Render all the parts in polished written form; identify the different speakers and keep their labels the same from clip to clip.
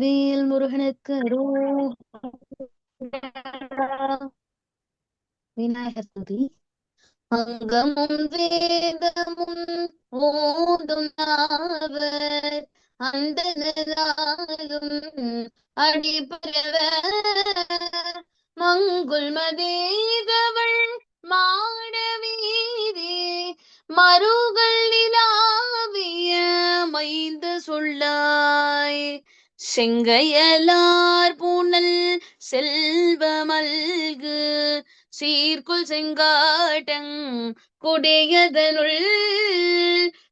Speaker 1: வேல் முருகனுக்கு விநாயகர் துதி. அங்கமும் வேதமும் ஓதும் நாவர் அந்தனதாலும் அடிபரவ மங்குள் மதேதவள் மாடவீதி மருகள் நிலாவிய மைந்த சொல்லாய் செங்கையலார் பூனல் செல்வமல்கு சீர்குள் செங்காட்டங் கொடியதனுள்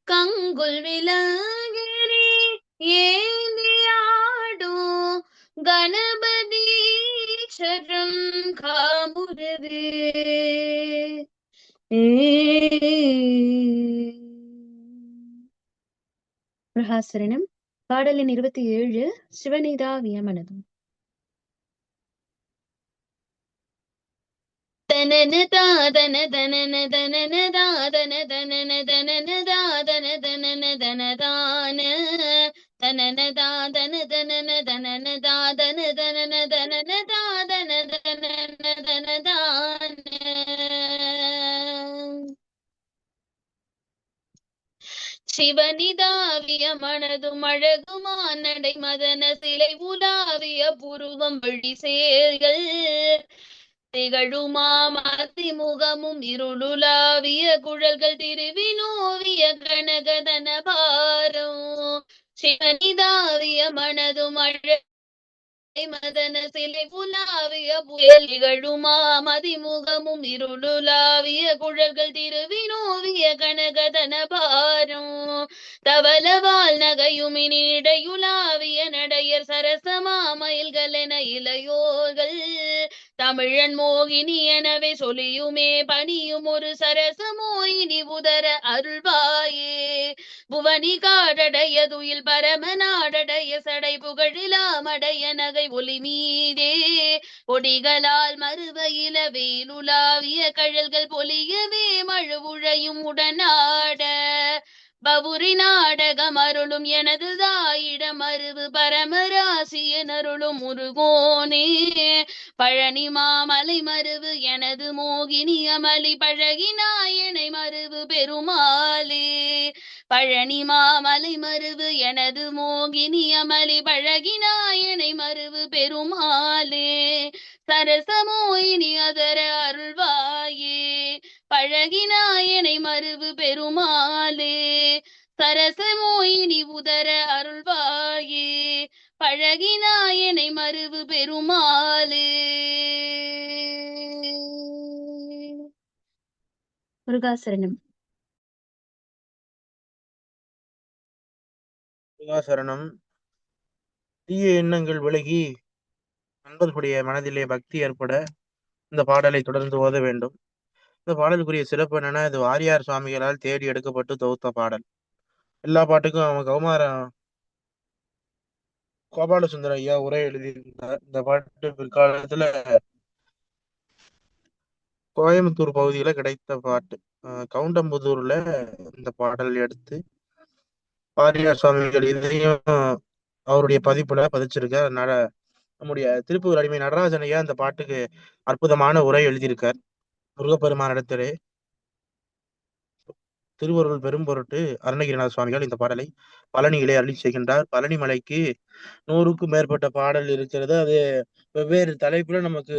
Speaker 1: கங்குல் விலங்கிரி ஏந்தியாடும் கணபதீச்சரம் காமுரவே. பிரகாசரணம். பாடலின் 27 சிவனிதா வியமனதும். தனன தாதன தனன தனன தாதன தனன தனன தாதன தனன தனதான தனன தாதன தனன தனன தாதன தனன தனன தாதன தனன தனதான. சிவனிதாவிய மனதும் அழகுமா நடை மதன சிலை உலாவிய புருவம் வழி செயல்கள் திகழுமா மத்தி முகமும் இருளுலாவிய குழல்கள் திருவினோவிய கனகதன பாரம் சிவனிதாவிய மனதும் மதன சிலை புலாவிய புயல் திகழுமா மதிமுகமும் இருளுலாவிய குழல்கள் திருவினோவிய கனகதன பாரம் தவளவால் நகையுமினி இடையுலாவிய நடையர் சரசமா மயில்கள் என இளையோர்கள் தமிழன் மோகினி எனவே சொலியுமே பணியும் ஒரு சரசமோயினி உதர அருள்வாயே புவனி காடடைய துயில் பரம நாடடைய சடை புகழிலாமடைய நகை ஒளி மீதே கொடிகளால் மறுவையில வேலுலாவிய கழல்கள் பொலியவே மழுவுழையும் உடனாட பவுரி நாடகம் அருளும் எனது தாயிடம் அருவு பரமராசியனருளும் முருகோனே பழனி மாமலை மருவு எனது மோகினி அமளி பழகினாயனை மருவு பெருமாளே பழனி மாமலை மருவு எனது மோகினி அமளி பழகினாயனை மருவு பெருமாளே சரசமோயினி அதர அருள்வாயே பழகினாயனை மருவு பெருமாளே சரசமோயினி உதர அருள்வாயே பழகினாயனை மருவு பெருமாளே. முருகாசரணம்.
Speaker 2: முருகாசரணம். தீய எண்ணங்கள் விலகி நண்பர்களுடைய மனதிலே பக்தி ஏற்பட இந்த பாடலை தொடர்ந்து ஓத வேண்டும். இந்த பாடலுக்குரிய சிறப்பு என்னன்னா, இது வாரியார் சுவாமிகளால் தேடி எடுக்கப்பட்டு தொகுத்த பாடல். எல்லா பாட்டுக்கும் அவங்க கோபாலசுந்தர ஐயா உரை எழுதியிருந்தார். இந்த பாட்டு பிற்காலத்துல கோயம்புத்தூர் பகுதியில கிடைத்த பாட்டு. கவுண்டம்புதூர்ல இந்த பாடல் எடுத்து வாரியார் சுவாமிகள் இதையும் அவருடைய பதிப்புல பதிச்சிருக்க. அதனால நம்முடைய திருப்பூர் அடிமை நடராஜன் ஐயா இந்த பாட்டுக்கு அற்புதமான உரை எழுதியிருக்கார். முருகப்பெருமானிடத்திலே திருவருள் பெரும் பொருட்டு அருணகிரிநாத சுவாமிகள் இந்த பாடலை பழனியிலே அருளி செய்கின்றார். பழனி மலைக்கு 100க்கும் மேற்பட்ட பாடல் இருக்கிறது. அது வெவ்வேறு தலைப்புல நமக்கு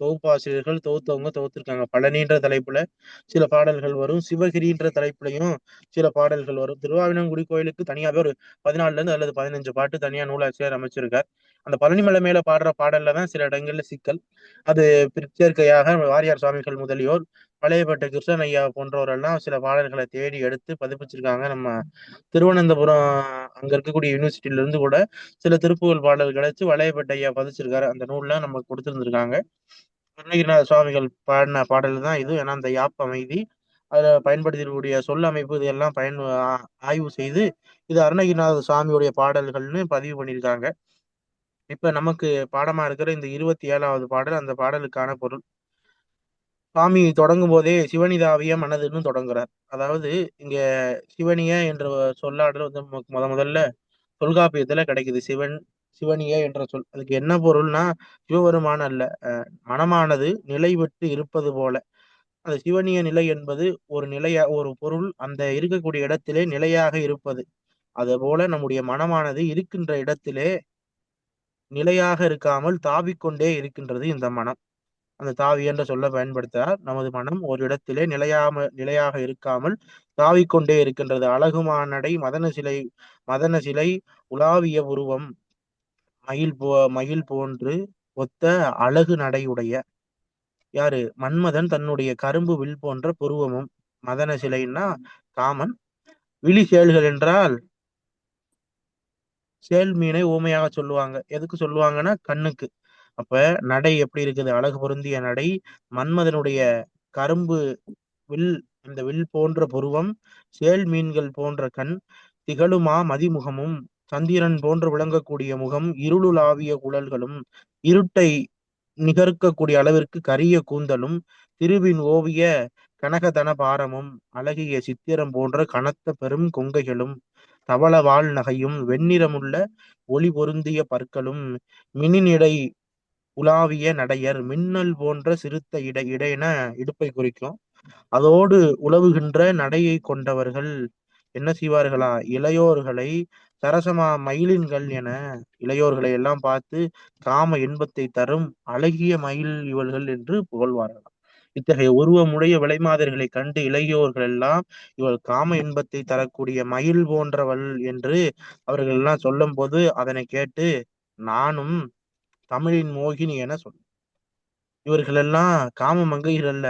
Speaker 2: தொகுப்பாசிரியர்கள் தொகுத்திருக்காங்க. பழனின்ற தலைப்புல சில பாடல்கள் வரும், சிவகிரின்ற தலைப்புலையும் சில பாடல்கள் வரும். திருவாவினங்குடி கோயிலுக்கு தனியாவே ஒரு 14 இருந்து அல்லது 15 பாட்டு தனியா நூலாசிரியர் அமைச்சிருக்கார். அந்த பழனிமலை மேல பாடுற பாடல்ல தான் சில இடங்கள்ல சிக்கல். அது பிற்சேர்க்கையாக வாரியார் சுவாமிகள் முதலியோர் பழையப்பட்ட கிருஷ்ணன் ஐயா போன்றவரெல்லாம் சில பாடல்களை தேடி எடுத்து பதிப்பிச்சிருக்காங்க. நம்ம திருவனந்தபுரம் அங்க இருக்கக்கூடிய யூனிவர்சிட்டியில இருந்து கூட சில திருப்புகழ் பாடல்களை வச்சு வளையப்பட்ட ஐயா பதிச்சிருக்காரு. அந்த நூல்ல நமக்கு கொடுத்திருந்திருக்காங்க. அருணகிரிநாத சுவாமிகள் பாடின பாடல் தான் இது. ஏன்னா அந்த யாப் அமைதி அதுல பயன்படுத்தக்கூடிய சொல் அமைப்பு இதெல்லாம் ஆய்வு செய்து இது அருணகிரிநாத சுவாமியுடைய பாடல்கள்னு பதிவு பண்ணியிருக்காங்க. இப்ப நமக்கு பாடமா இருக்கிற இந்த 27வது பாடல் அந்த பாடலுக்கான பொருள். சுவாமி தொடங்கும் போதே சிவனிதாவிய மனதுன்னு தொடங்குறார். அதாவது இங்க சிவனிய என்ற சொல்லாடல் வந்து முதல்ல தொல்காப்பியத்துல கிடைக்குது. சிவன் சிவனிய என்ற சொல். அதுக்கு என்ன பொருள்னா, சிவபெருமான் அல்ல. மனமானது நிலை விட்டு இருப்பது போல. அந்த சிவனிய நிலை என்பது ஒரு பொருள் அந்த இருக்கக்கூடிய இடத்திலே நிலையாக இருப்பது. அதுபோல நம்முடைய மனமானது இருக்கின்ற இடத்திலே நிலையாக இருக்காமல் தாவிக்கொண்டே இருக்கின்றது இந்த மனம். அந்த தாவி என்ற சொல்ல பயன்படுத்துகிறார். நமது மனம் ஒரு இடத்திலே நிலையாக இருக்காமல் தாவிக்கொண்டே இருக்கின்றது. அழகுமானடை மதன சிலை உலாவிய உருவம் மயில் போன்று ஒத்த அழகு நடையுடைய யாரு மன்மதன் தன்னுடைய கரும்பு வில் போன்ற புருவமும். மதன சிலைன்னா காமன். விழி சேல்கள் என்றால் சேல் மீனை ஊமையாக சொல்லுவாங்க. எதுக்கு சொல்லுவாங்கன்னா கண்ணுக்கு. அப்ப நடை எப்படி இருக்குது? அழகு பொருந்திய நடை. மன்மதனுடைய கரும்பு வில், இந்த வில் போன்ற புருவம், சேல் மீன்கள் போன்ற கண், திகழுமா மதிமுகமும், சந்திரன் போன்று விளங்கக்கூடிய முகம், இருளுலாவிய குழல்களும், இருட்டை நிகர்க்கக்கூடிய அளவிற்கு கரிய கூந்தலும், திருவின் ஓவிய கனகதன பாரமும், அழகிய சித்திரம் போன்ற கனத்த பெரும் கொங்கைகளும், தவள வால் நகையும், வெண்ணிறமுள்ள ஒளி பொருந்திய பற்களும், மின்னிடை உலாவிய நடையர், மின்னல் போன்ற சிறுத்த இடையென இடுப்பை குறிக்கும். அதோடு உலவுகின்ற நடையை கொண்டவர்கள் என்ன செய்வார்களா? இளையோர்களை சரசமா மயிலின்கள் என இளையோர்களை எல்லாம் பார்த்து காம இன்பத்தை தரும் அழகிய மயில் இவள்கள் என்று புகழ்வார்களாம். இத்தகைய உருவமுடைய விலைமாதர்களை கண்டு இளையோர்கள் எல்லாம் இவள் காம இன்பத்தை தரக்கூடிய மயில் போன்றவள் என்று அவர்கள் எல்லாம் சொல்லும் போது அதனை கேட்டு நானும் தமிழின் மோகினி என சொன்னேன். இவர்கள் எல்லாம் காம மங்கைகள் அல்ல,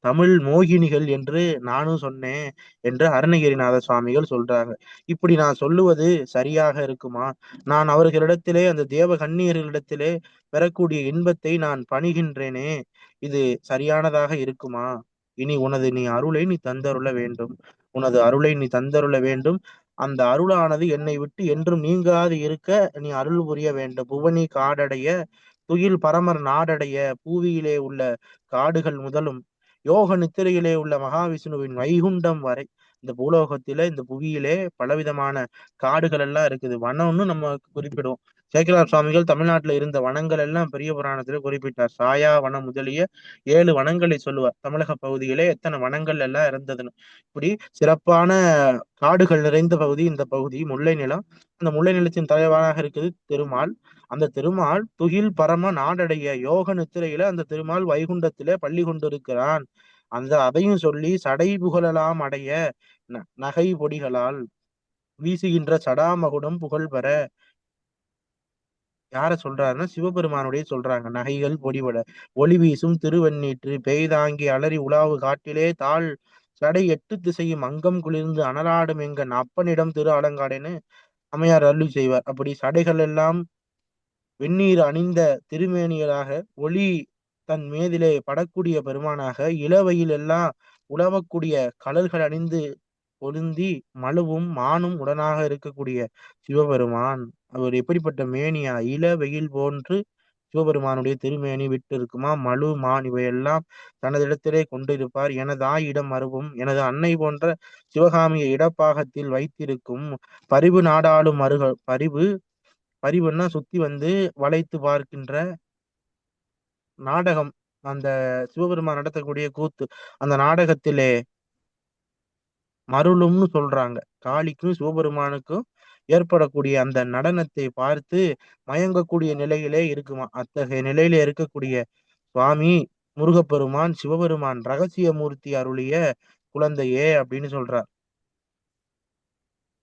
Speaker 2: தமிழ் மோகினிகள் என்று நானும் சொன்னேன் என்று அருணகிரிநாத சுவாமிகள் சொல்றாங்க. இப்படி நான் சொல்லுவது சரியாக இருக்குமா? நான் அவர்களிடத்திலே அந்த தேவ கன்னியர்களிடத்திலே பெறக்கூடிய இன்பத்தை நான் பணிகின்றேனே, இது சரியானதாக இருக்குமா? இனி நீ அருளை நீ தந்தருள வேண்டும். உனது அருளை நீ தந்தருள வேண்டும். அந்த அருளானது என்னை விட்டு என்றும் நீங்காது இருக்க நீ அருள் புரிய வேண்டும். புவனி காடடைய துயில் பரமர் நாடடைய பூவியிலே உள்ள காடுகள் முதலும் யோக நித்திரையிலே உள்ள மகாவிஷ்ணுவின் வைகுண்டம் வரை இந்த பூலோகத்தில இந்த புவியிலே பலவிதமான காடுகள் எல்லாம் இருக்குது. வனம்னு நம்ம குறிப்பிடுவோம். சேக்கிழார் சுவாமிகள் தமிழ்நாட்டுல இருந்த வனங்கள் எல்லாம் பெரிய புராணத்துல குறிப்பிட்டார். சாயா வனம் முதலிய 7 வனங்களை சொல்லுவார். தமிழக பகுதியிலே எத்தனை வனங்கள் எல்லாம் இருந்ததுன்னு. இப்படி சிறப்பான காடுகள் நிறைந்த பகுதி இந்த பகுதி முல்லை நிலம். அந்த முல்லை நிலத்தின் தலைவராக இருக்குது திருமால். அந்த திருமால் துகில் பரம நாடடைய யோக நித்திரையில அந்த திருமால் வைகுண்டத்திலே பள்ளி கொண்டிருக்கிறான். அதையும் சொல்லி சடை புகழலாம் அடைய நகை பொடிகளால் வீசுகின்ற சடாமகுடம் புகழ் பெற யார சொல்றாருன்னா சிவபெருமானுடைய சொல்றாங்க. நகைகள் பொடிபட ஒளி வீசும் திருவெண்ணீற்று பெய்தாங்கி அலறி உலாவு காட்டிலே தாள் சடை 8 திசையும் அங்கம் குளிர்ந்து அனலாடும் எங்கன் அப்பனிடம் திரு அலங்காடேன்னு அம்மையார் அருளி செய்வார். அப்படி சடைகள் எல்லாம் வெந்நீர் அணிந்த திருமேனியராக ஒளி தன் மேதிலே படக்கூடிய பெருமானாக இளவையில் எல்லாம் உலவக்கூடிய கலல்கள் அணிந்து பொருந்தி மழுவும் மானும் உடனாக இருக்கக்கூடிய சிவபெருமான். அவர் எப்படிப்பட்ட மேனியா? இள வெயில் போன்று சிவபெருமானுடைய திருமேனி விட்டு இருக்குமா. மழு மான் இவையெல்லாம் தனது இடத்திலே கொண்டிருப்பார். எனது ஆயிடம் மறுவும் எனது அன்னை போன்ற சிவகாமியை இடப்பாகத்தில் வைத்திருக்கும் பரிவு நாடாளும் பரிவுன்னா சுத்தி வந்து வளைத்து பார்க்கின்ற நாடகம். அந்த சிவபெருமான் நடத்தக்கூடிய கூத்து. அந்த நாடகத்திலே மருளும்னு சொல்றாங்க. காளிக்கும் சிவபெருமானுக்கும் ஏற்படக்கூடிய அந்த நடனத்தை பார்த்து மயங்கக்கூடிய நிலையிலே இருக்குமா. அத்தகைய நிலையில இருக்கக்கூடிய சுவாமி முருகப்பெருமான் சிவபெருமான் ரகசிய மூர்த்தி அருளிய குழந்தையே அப்படின்னு சொல்றார்.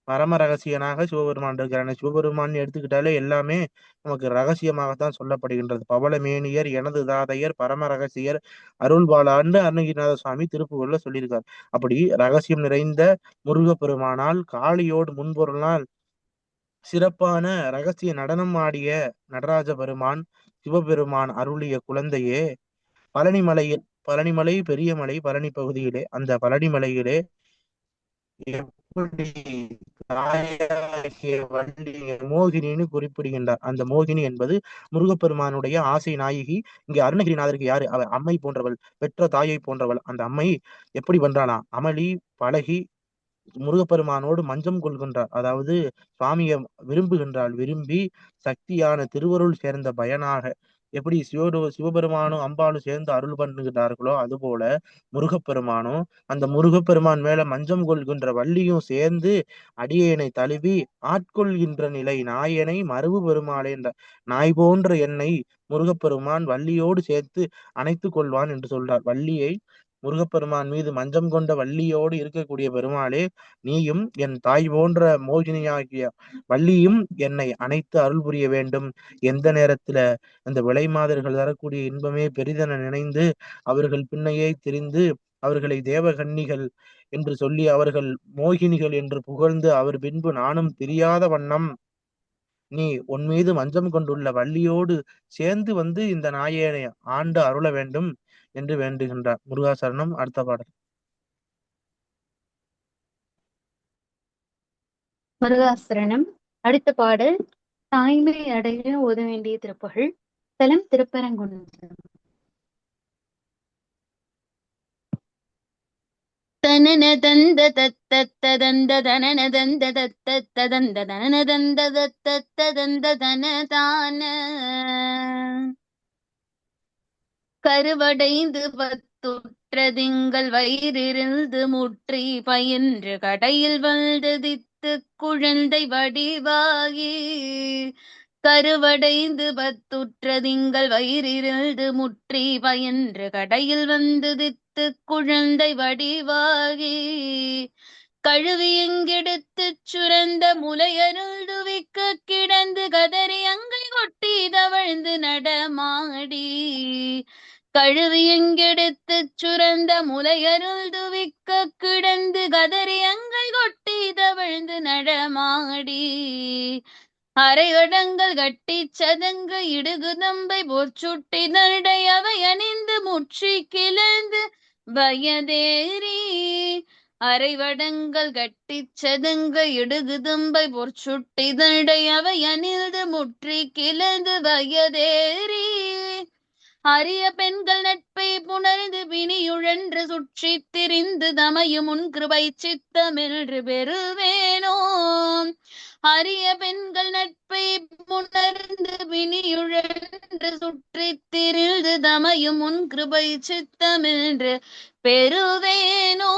Speaker 2: பரம ரகசியனாக சிவபெருமான் இருக்கிறான. சிவபெருமான் எடுத்துக்கிட்டாலே எல்லாமே நமக்கு ரகசியமாகத்தான் சொல்லப்படுகின்றது. பவளமேனியர் எனது தாதையர் பரம ரகசியர் அருள்பாலாண்டு அருணகிரிநாத சுவாமி திருப்புகள்ல சொல்லியிருக்கார். அப்படி ரகசியம் நிறைந்த முருகப்பெருமானால் காளியோடு முன்பொருளால் சிறப்பான ரகசிய நடனம் ஆடிய நடராஜ பெருமான் சிவபெருமான் அருளிய குழந்தையே பழனிமலை பெரிய மலை பழனி பகுதியிலே அந்த பழனிமலையிலே எப்படி தாயாகிய மோகினின்னு குறிப்பிடுகின்றார். அந்த மோகினி என்பது முருகப்பெருமானுடைய ஆசை நாயகி. இங்கே அருணகிரிநாதருக்கு யாரு? அவள் அம்மை போன்றவள், பெற்ற தாயை போன்றவள். அந்த அம்மை எப்படி பண்றாளா? அமளி பழகி முருகப்பெருமானோடு மஞ்சம் கொள்கின்றார். அதாவது சுவாமியை விரும்புகின்றாள். விரும்பி சக்தியான திருவருள் சேர்ந்த பயனாக எப்படி சிவபெருமானும் அம்பாளும் சேர்ந்து அருள் பண்ணுகிறார்களோ அதுபோல முருகப்பெருமானும் அந்த முருகப்பெருமான் மேல மஞ்சம் கொள்கின்ற வள்ளியும் சேர்ந்து அடியேனை தழுவி ஆட்கொள்கின்ற நிலை நாயனை மருவு பெருமாளே என்ற நாய் போன்ற என்னை முருகப்பெருமான் வள்ளியோடு சேர்த்து அணைத்துக் கொள்வான் என்று சொல்றார். வள்ளியை முருகப்பெருமான் மீது மஞ்சம் கொண்ட வள்ளியோடு இருக்கக்கூடிய பெருமாளே, நீயும் என் தாய் போன்ற மோகினியாகிய வள்ளியும் என்னை அணைத்து அருள் புரிய வேண்டும். எந்த நேரத்துல அந்த விலை மாதர்கள் தரக்கூடிய இன்பமே பெரிதென நினைந்து அவர்கள் பின்னையே திரிந்து அவர்களை தேவகன்னிகள் என்று சொல்லி அவர்கள் மோகினிகள் என்று புகழ்ந்து அவர் பின்பு நானும் தெரியாத வண்ணம் நீ உன் மீது மஞ்சம் கொண்டுள்ள வள்ளியோடு சேர்ந்து வந்து இந்த நாயனை ஆண்டு அருள வேண்டும் என்று வேண்டுகின்றார். முருகாசரணம். அடுத்த பாடல்.
Speaker 1: முருகாசரணம். அடுத்த பாடல் தாய்மை அடைய ஓத வேண்டிய திருப்புகழ். தலம் திருப்பரங்குன்றம். தனன தந்த தத்த தந்த தனன தந்த தத்த தந்த தனன தந்த தத்த தந்த தன தான கருவடைந்து பத்துற்றதிங்கள் வயிறிருந்து முற்றி பயின்று கடையில் வந்ததித்து குழந்தை வடிவாகி கருவடைந்து பத்துற்றதிங்கள் வயிறிருந்து முற்றி பயின்று கடையில் வந்ததித்து குழந்தை வடிவாகி கழுவி எங்கெடுத்துச் சுரந்த முலையருள்துவிக்க கிடந்து கதறி அங்கை கொட்டி தவழ்ந்து நடமாடி கழுவி எங்கெடுத்துச் சுரந்த முலையருள்துவிக்க கிடந்து கதறி அங்கை கொட்டி தவழ்ந்து நடமாடி அரைவடங்கள் கட்டி சதங்கு இடுகுதம்பை போர்ச்சுட்டி நடை அவை அணிந்து முற்றி கிளந்து பயதேறி அரைவடங்கள் கட்டி சதங்க இடுகுதம்பை போர்ச்சுட்டி நடை அவை அணிந்து முற்றி கிளந்து பயதேறி அரிய பெண்கள் நட்பை புணர்ந்து பிணியுழன்று சுற்றி திரிந்து தமையும் உன் கிருபை சித்தமென்று பெறுவேனோ அரிய பெண்கள் நட்பை புணர்ந்து பிணியுழன்று சுற்றி திரிந்து தமையும் உன் கிருபை சித்தமென்று பெறுவேனோ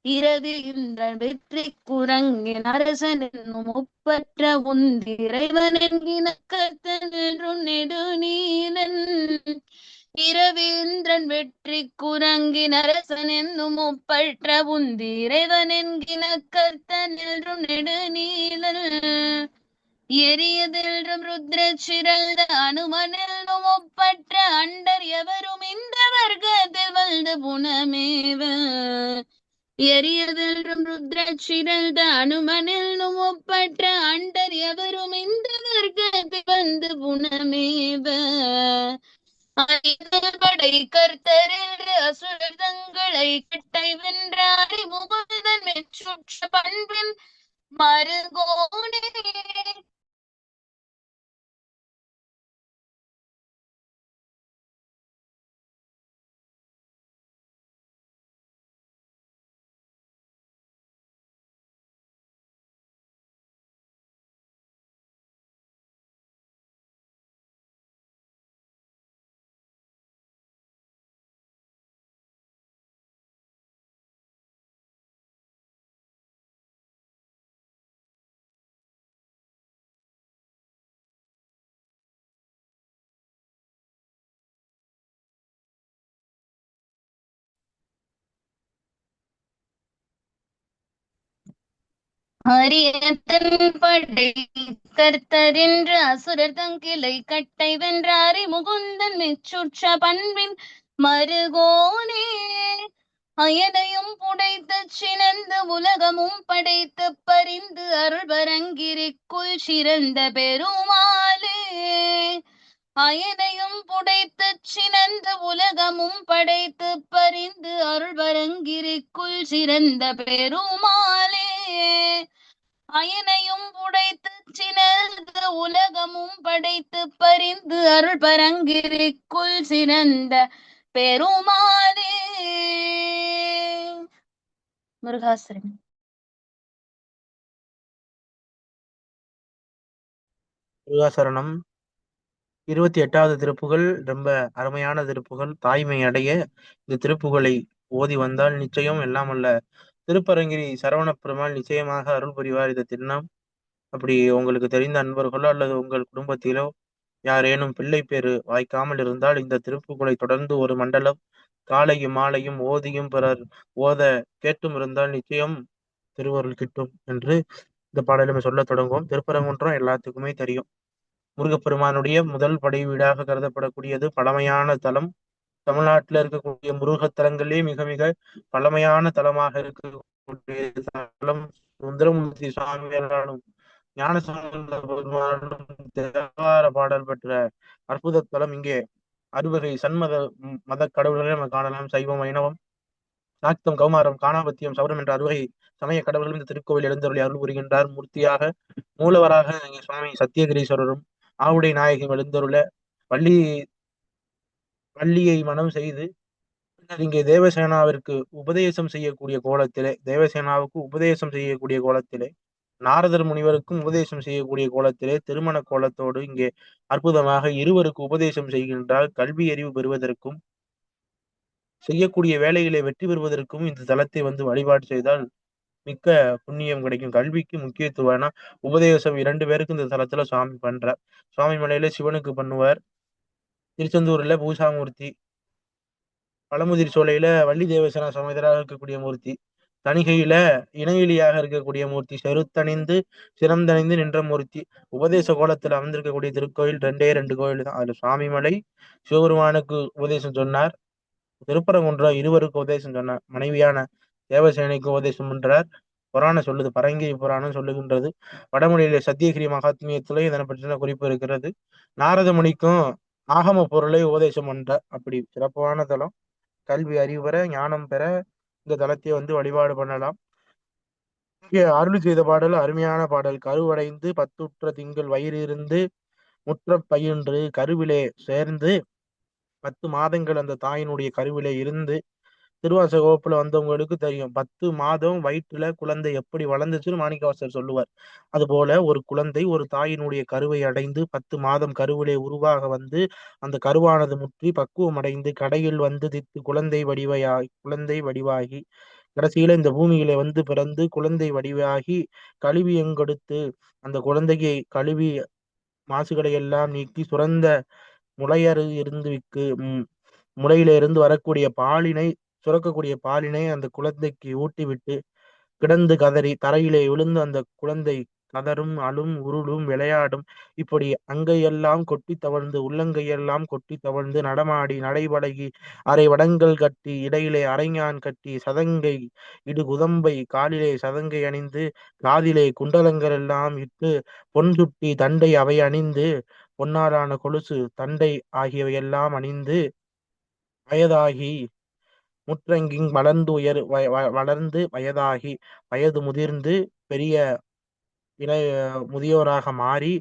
Speaker 1: இரவில் வெற்றி குரங்கின் அரசன் என்னும் ஒப்பற்ற உந்தி இறைவன் என்கின கர்த்தன் என்றும் நெடுநீலன் இரவீந்திரன் வெற்றி குரங்கின் அரசன் என்னும் ஒப்பற்ற உந்தி இறைவன் என்கின கர்த்தன் என்றும் நெடுநீலன் எரியதென்றும் ருத்ர சிறந்த அனுமனென்னும் ஒப்பற்ற அண்டர் எவரும் இந்த வர்க்கத்தில் வந்து புனமேவ எரியதென்றும் ருத்ர சிறந்த அனுமனென்னும் ஒப்பற்ற அண்டர் எவரும் இந்த வர்க்கத்தில் வந்து புனமேவ படை கர்த்தர் என்று அசுரர் தங்களை கட்டை வென்ற அறிமுகதன் மெச்சுற்ற பண்பின் மருகோனே அரியத்தன் படை கர்த்தர் என்று அசுரர் தங்கிளை கட்டை வென்றாரி முகுந்தன் மெச்சுற்ற பண்பின் மருகோனே அயனையும் புடைத்து சினந்து உலகமும் படைத்து பறிந்து அருள்பரங்கிரிக்குள் சிறந்த பெருமாளே அயனையும் புடைத்து சினந்து உலகமும் படைத்து பறிந்து அருள்பரங்கிரிக்குள் சிறந்த பெருமாளே அயனையும் புடைத்து சினந்து உலகமும் படைத்து பறிந்து அருள் பரங்கிரிக்குள் சிறந்த பெருமாளே முருகாசரணம்.
Speaker 2: முருகாசரணம் 28வது திருப்புகழ் ரொம்ப அருமையான திருப்புகழ். தாய்மை அடைய இந்த திருப்புகழை ஓதி வந்தால் நிச்சயம் எல்லாம் அல்ல திருப்பரங்கிரி சரவண பெருமாள் நிச்சயமாக அருள் புரிவார். இந்த திண்ணம் அப்படி உங்களுக்கு தெரிந்த அன்பர்களோ அல்லது உங்கள் குடும்பத்திலோ யாரேனும் பிள்ளை பேறு வாய்க்காமல் இருந்தால் இந்த திருப்புகழை தொடர்ந்து ஒரு மண்டலம் காலையும் மாலையும் ஓதியும் பிறர் ஓத கேட்டும் இருந்தால் நிச்சயம் திருவருள் கிட்டும் என்று இந்த பாடலை சொல்லத் தொடங்குவோம். திருப்பரங்குன்றம் எல்லாத்துக்குமே தெரியும். முருகப்பெருமானுடைய முதல் படை வீடாக கருதப்படக்கூடியது பழமையான தலம். தமிழ்நாட்டில் இருக்கக்கூடிய முருகத்தலங்களே மிக மிக பழமையான தலமாக இருக்கக்கூடிய தலம். சுந்தரமூர்த்தி சுவாமியாலும் ஞானசம்பந்த பெருமானும் தேவார பாடல் பெற்ற அற்புத தலம். இங்கே அறுவகை சண்மத மத கடவுள்களை நம்ம காணலாம். சைவம், வைணவம், சாக்தம், கௌமாரம், காணாபத்தியம், சௌரம் என்ற அறுவகை சமய கடவுள்கள் இந்த திருக்கோவில் எழுந்தருளி அருள் புரிகின்றார். மூர்த்தியாக மூலவராக இங்கே சுவாமி சத்தியகிரீஸ்வரரும் ஆவுடை நாயகம் எழுந்தருள வள்ளி வள்ளியை மனம் செய்து இங்கே தேவசேனாவிற்கு உபதேசம் செய்யக்கூடிய கோலத்திலே தேவசேனாவுக்கு உபதேசம் செய்யக்கூடிய கோலத்திலே நாரதர் முனிவருக்கும் உபதேசம் செய்யக்கூடிய கோலத்திலே திருமண கோலத்தோடு இங்கே அற்புதமாக இருவருக்கு உபதேசம் செய்கின்றால். கல்வி அறிவு பெறுவதற்கும் செய்யக்கூடிய வேலைகளை வெற்றி பெறுவதற்கும் இந்த தலத்தை வந்து வழிபாடு செய்தால் மிக்க புண்ணியம் கிடைக்கும். கல்விக்கு முக்கியத்துவம்னா உபதேசம் 2 பேருக்கு இந்த தலத்துல சுவாமி பண்றார். சுவாமி மலையில சிவனுக்கு பண்ணுவார். திருச்செந்தூர்ல பூசாமூர்த்தி, பழமுதிர் சோலையில வள்ளி தேவசேனா சமேதராக இருக்கக்கூடிய மூர்த்தி, தணிகையில இணையிலியாக இருக்கக்கூடிய மூர்த்தி, செருத்தணிந்து சிரம்தணிந்து நின்ற மூர்த்தி. உபதேச கோலத்துல அமர்ந்திருக்கக்கூடிய திருக்கோயில் 2 கோயில் தான். அதுல சுவாமிமலை சிவபெருமானுக்கு உபதேசம் சொன்னார். திருப்பரங்குன்றம் இருவருக்கு உபதேசம் சொன்னார். மனைவியான தேவசேனைக்கு உபதேசம் பண்றார். புராணம் சொல்லுது, பரங்கிரி புராணம் சொல்லுகின்றது. வடமொழியில சத்தியகிரி மகாத்மியத்திலே இதனை பற்றின குறிப்பு இருக்கிறது. நாரத முனிக்கும் ஆகம பொருளை உபதேசம் பண்ற அப்படி சிறப்பான தலம். கல்வி அறிவு பெற ஞானம் பெற இந்த தலத்தை வந்து வழிபாடு பண்ணலாம். இங்கே அருள் செய்த பாடல் அருமையான பாடல். கருவடைந்து பத்துற்ற திங்கள் வயிறு இருந்து முற்ற பயின்று கருவிலே சேர்ந்து 10 மாதங்கள் அந்த தாயினுடைய கருவிலே இருந்து திருவாசக வகுப்புல வந்தவங்களுக்கு தெரியும். 10 மாதம் வயிற்றுல குழந்தை எப்படி வளர்ந்துச்சுன்னு மாணிக்கவாசகர் சொல்லுவார். அதுபோல ஒரு குழந்தை ஒரு தாயினுடைய கருவை அடைந்து 10 மாதம் கருவிலே உருவாக வந்து அந்த கருவானது முற்றி பக்குவம் அடைந்து கடையில் வந்து தித்து குழந்தை வடிவாகி கடைசியில இந்த பூமியில வந்து பிறந்து குழந்தை வடிவாகி கழுவி எங்கொடுத்து அந்த குழந்தையை கழுவி மாசுகளை எல்லாம் நீக்கி சுரந்த முளையறு இருந்து முளையில இருந்து வரக்கூடிய பாலினை சுரக்கக்கூடிய பாலினை அந்த குழந்தைக்கு ஊட்டிவிட்டு கிடந்து கதறி தரையிலே விழுந்து அந்த குழந்தை கதரும் அழும் உருளும் விளையாடும். இப்படி அங்கையெல்லாம் கொட்டி தவழ்ந்து உள்ளங்கையெல்லாம் கொட்டி தவழ்ந்து நடமாடி நடைபழகி அரை வடங்கள் கட்டி இடையிலே அரைஞான் கட்டி சதங்கை இடு குதம்பை காலிலே சதங்கை அணிந்து காதிலே குண்டலங்கள் எல்லாம் இட்டு பொன் சுட்டி தண்டை அவை அணிந்து பொன்னாலான கொலுசு தண்டை ஆகியவையெல்லாம் அணிந்து வயதாகி முற்றங்கிங் வளர்ந்து வயதாகி வயது முதிர்ந்து பெரிய இளைய முதியோராக மாறி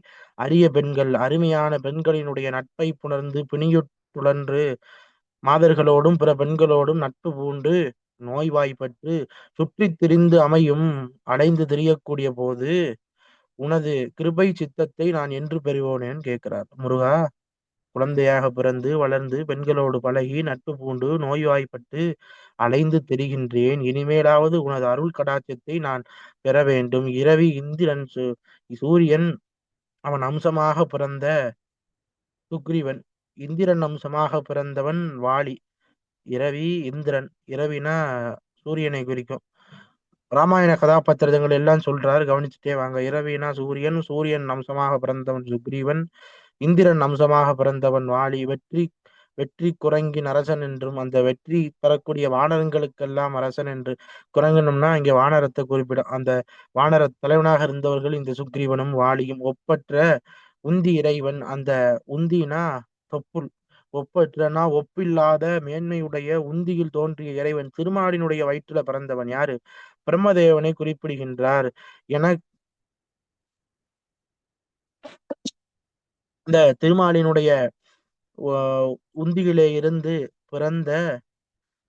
Speaker 2: அரிய பெண்கள் அருமையான பெண்களினுடைய நட்பை புணர்ந்து பிணியுற்றுழன்று மாதர்களோடும் பிற பெண்களோடும் நட்பு பூண்டு நோய்வாய்ப்பட்டு சுற்றித் திரிந்து அமையும் அலைந்து திரியக்கூடிய போது உனது கிருபை சித்தத்தை நான் என்று பெறுவோனேன்னு கேட்கிறார். முருகா, குழந்தையாக பிறந்து வளர்ந்து பெண்களோடு பழகி நட்பு பூண்டு நோய்வாய்ப்பட்டு அலைந்து திரிகின்றேன். இனிமேலாவது உனது அருள் கடாட்சத்தை நான் பெற வேண்டும். இரவி இந்திரன் சூரியன் அவன் அம்சமாக பிறந்த சுக்ரீவன், இந்திரன் அம்சமாக பிறந்தவன் வாலி. இரவி இந்திரன், இரவினா சூரியனை குறிக்கும். ராமாயண கதாபாத்திரங்கள் எல்லாம் சொல்றாரு, கவனிச்சுட்டே வாங்க. இரவினா சூரியன், சூரியன் அம்சமாக பிறந்தவன் சுக்ரீவன், இந்திரன் அம்சமாக பிறந்தவன் வாலி. வெற்றி வெற்றி குரங்கின் அரசன் என்றும் அந்த வெற்றி தரக்கூடிய வானரங்களுக்கெல்லாம் அரசன் என்று குரங்கணும்னா இங்க வானரத்தை குறிப்பிடும். அந்த வானர தலைவனாக இருந்தவர்கள் இந்த சுக்ரீவனும் வாலியும். ஒப்பற்ற உந்தி இறைவன், அந்த உந்தினா தொப்புள், ஒப்பற்றனா ஒப்பில்லாத மேன்மையுடைய உந்தியில் தோன்றிய இறைவன் திருமாலினுடைய வயிற்றுல பிறந்தவன் யாரு? பிரம்மதேவனை குறிப்பிடுகின்றார். என இந்த திருமாலினுடைய உந்தியிலே இருந்து பிறந்த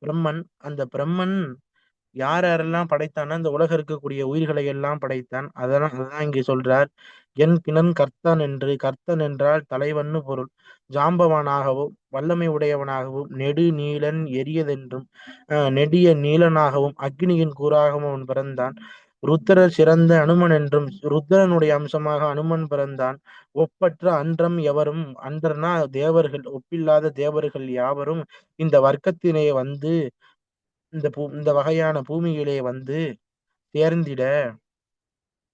Speaker 2: பிரம்மன், அந்த பிரம்மன் யார் யாரெல்லாம் படைத்தான்னா இந்த உலகம் இருக்கக்கூடிய உயிர்களை எல்லாம் படைத்தான். அதான் இங்கே சொல்றார். என் பிணன் கர்த்தன் என்று, கர்த்தன் என்றால் தலைவன்னு பொருள். ஜாம்பவானாகவும் வல்லமை உடையவனாகவும் நெடு நீலன் எரியதென்றும் நெடிய நீலனாகவும் அக்னியின் கூறாகவும் அவன் பிறந்தான். ருத்திரர் சிறந்த அனுமன் என்றும் ருத்திரனுடைய அம்சமாக அனுமன் பிறந்தான். ஒப்பற்ற அன்றம் எவரும் அன்றனா தேவர்கள் ஒப்பில்லாத தேவர்கள் யாவரும் இந்த வர்க்கத்திலே வந்து இந்த வகையான பூமியிலே வந்து சேர்ந்திட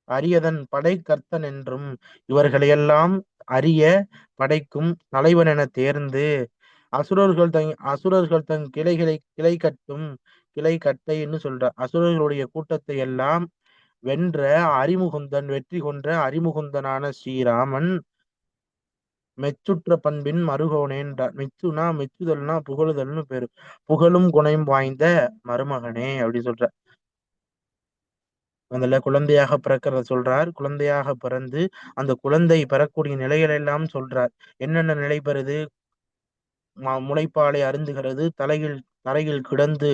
Speaker 2: அரியதன் படைக்கர்த்தன் என்றும் இவர்களையெல்லாம் அரிய படைக்கும் தலைவன் என தேர்ந்து அசுரர்கள் தங் கிளை கட்டும் கிளை கட்டைன்னு சொல்ற அசுரர்களுடைய கூட்டத்தை எல்லாம் வென்ற வெற்றி கொன்ற அறிமுகுந்தனான ஸ்ரீராமன் மெச்சுற்ற பண்பின் மருகோனேன்றார். மெச்சுனா மெச்சுதல்னா புகழுதல்னு பேரு. புகழும் குணம் வாய்ந்த மருமகனே அப்படி சொல்ற. அதுல குழந்தையாக பிறக்கிறத சொல்றார். குழந்தையாக பிறந்து அந்த குழந்தை பெறக்கூடிய நிலைகள் எல்லாம் சொல்றார். என்னென்ன நிலை பெறுது? முளைப்பாலை அருந்துகிறது, தரையில் கிடந்து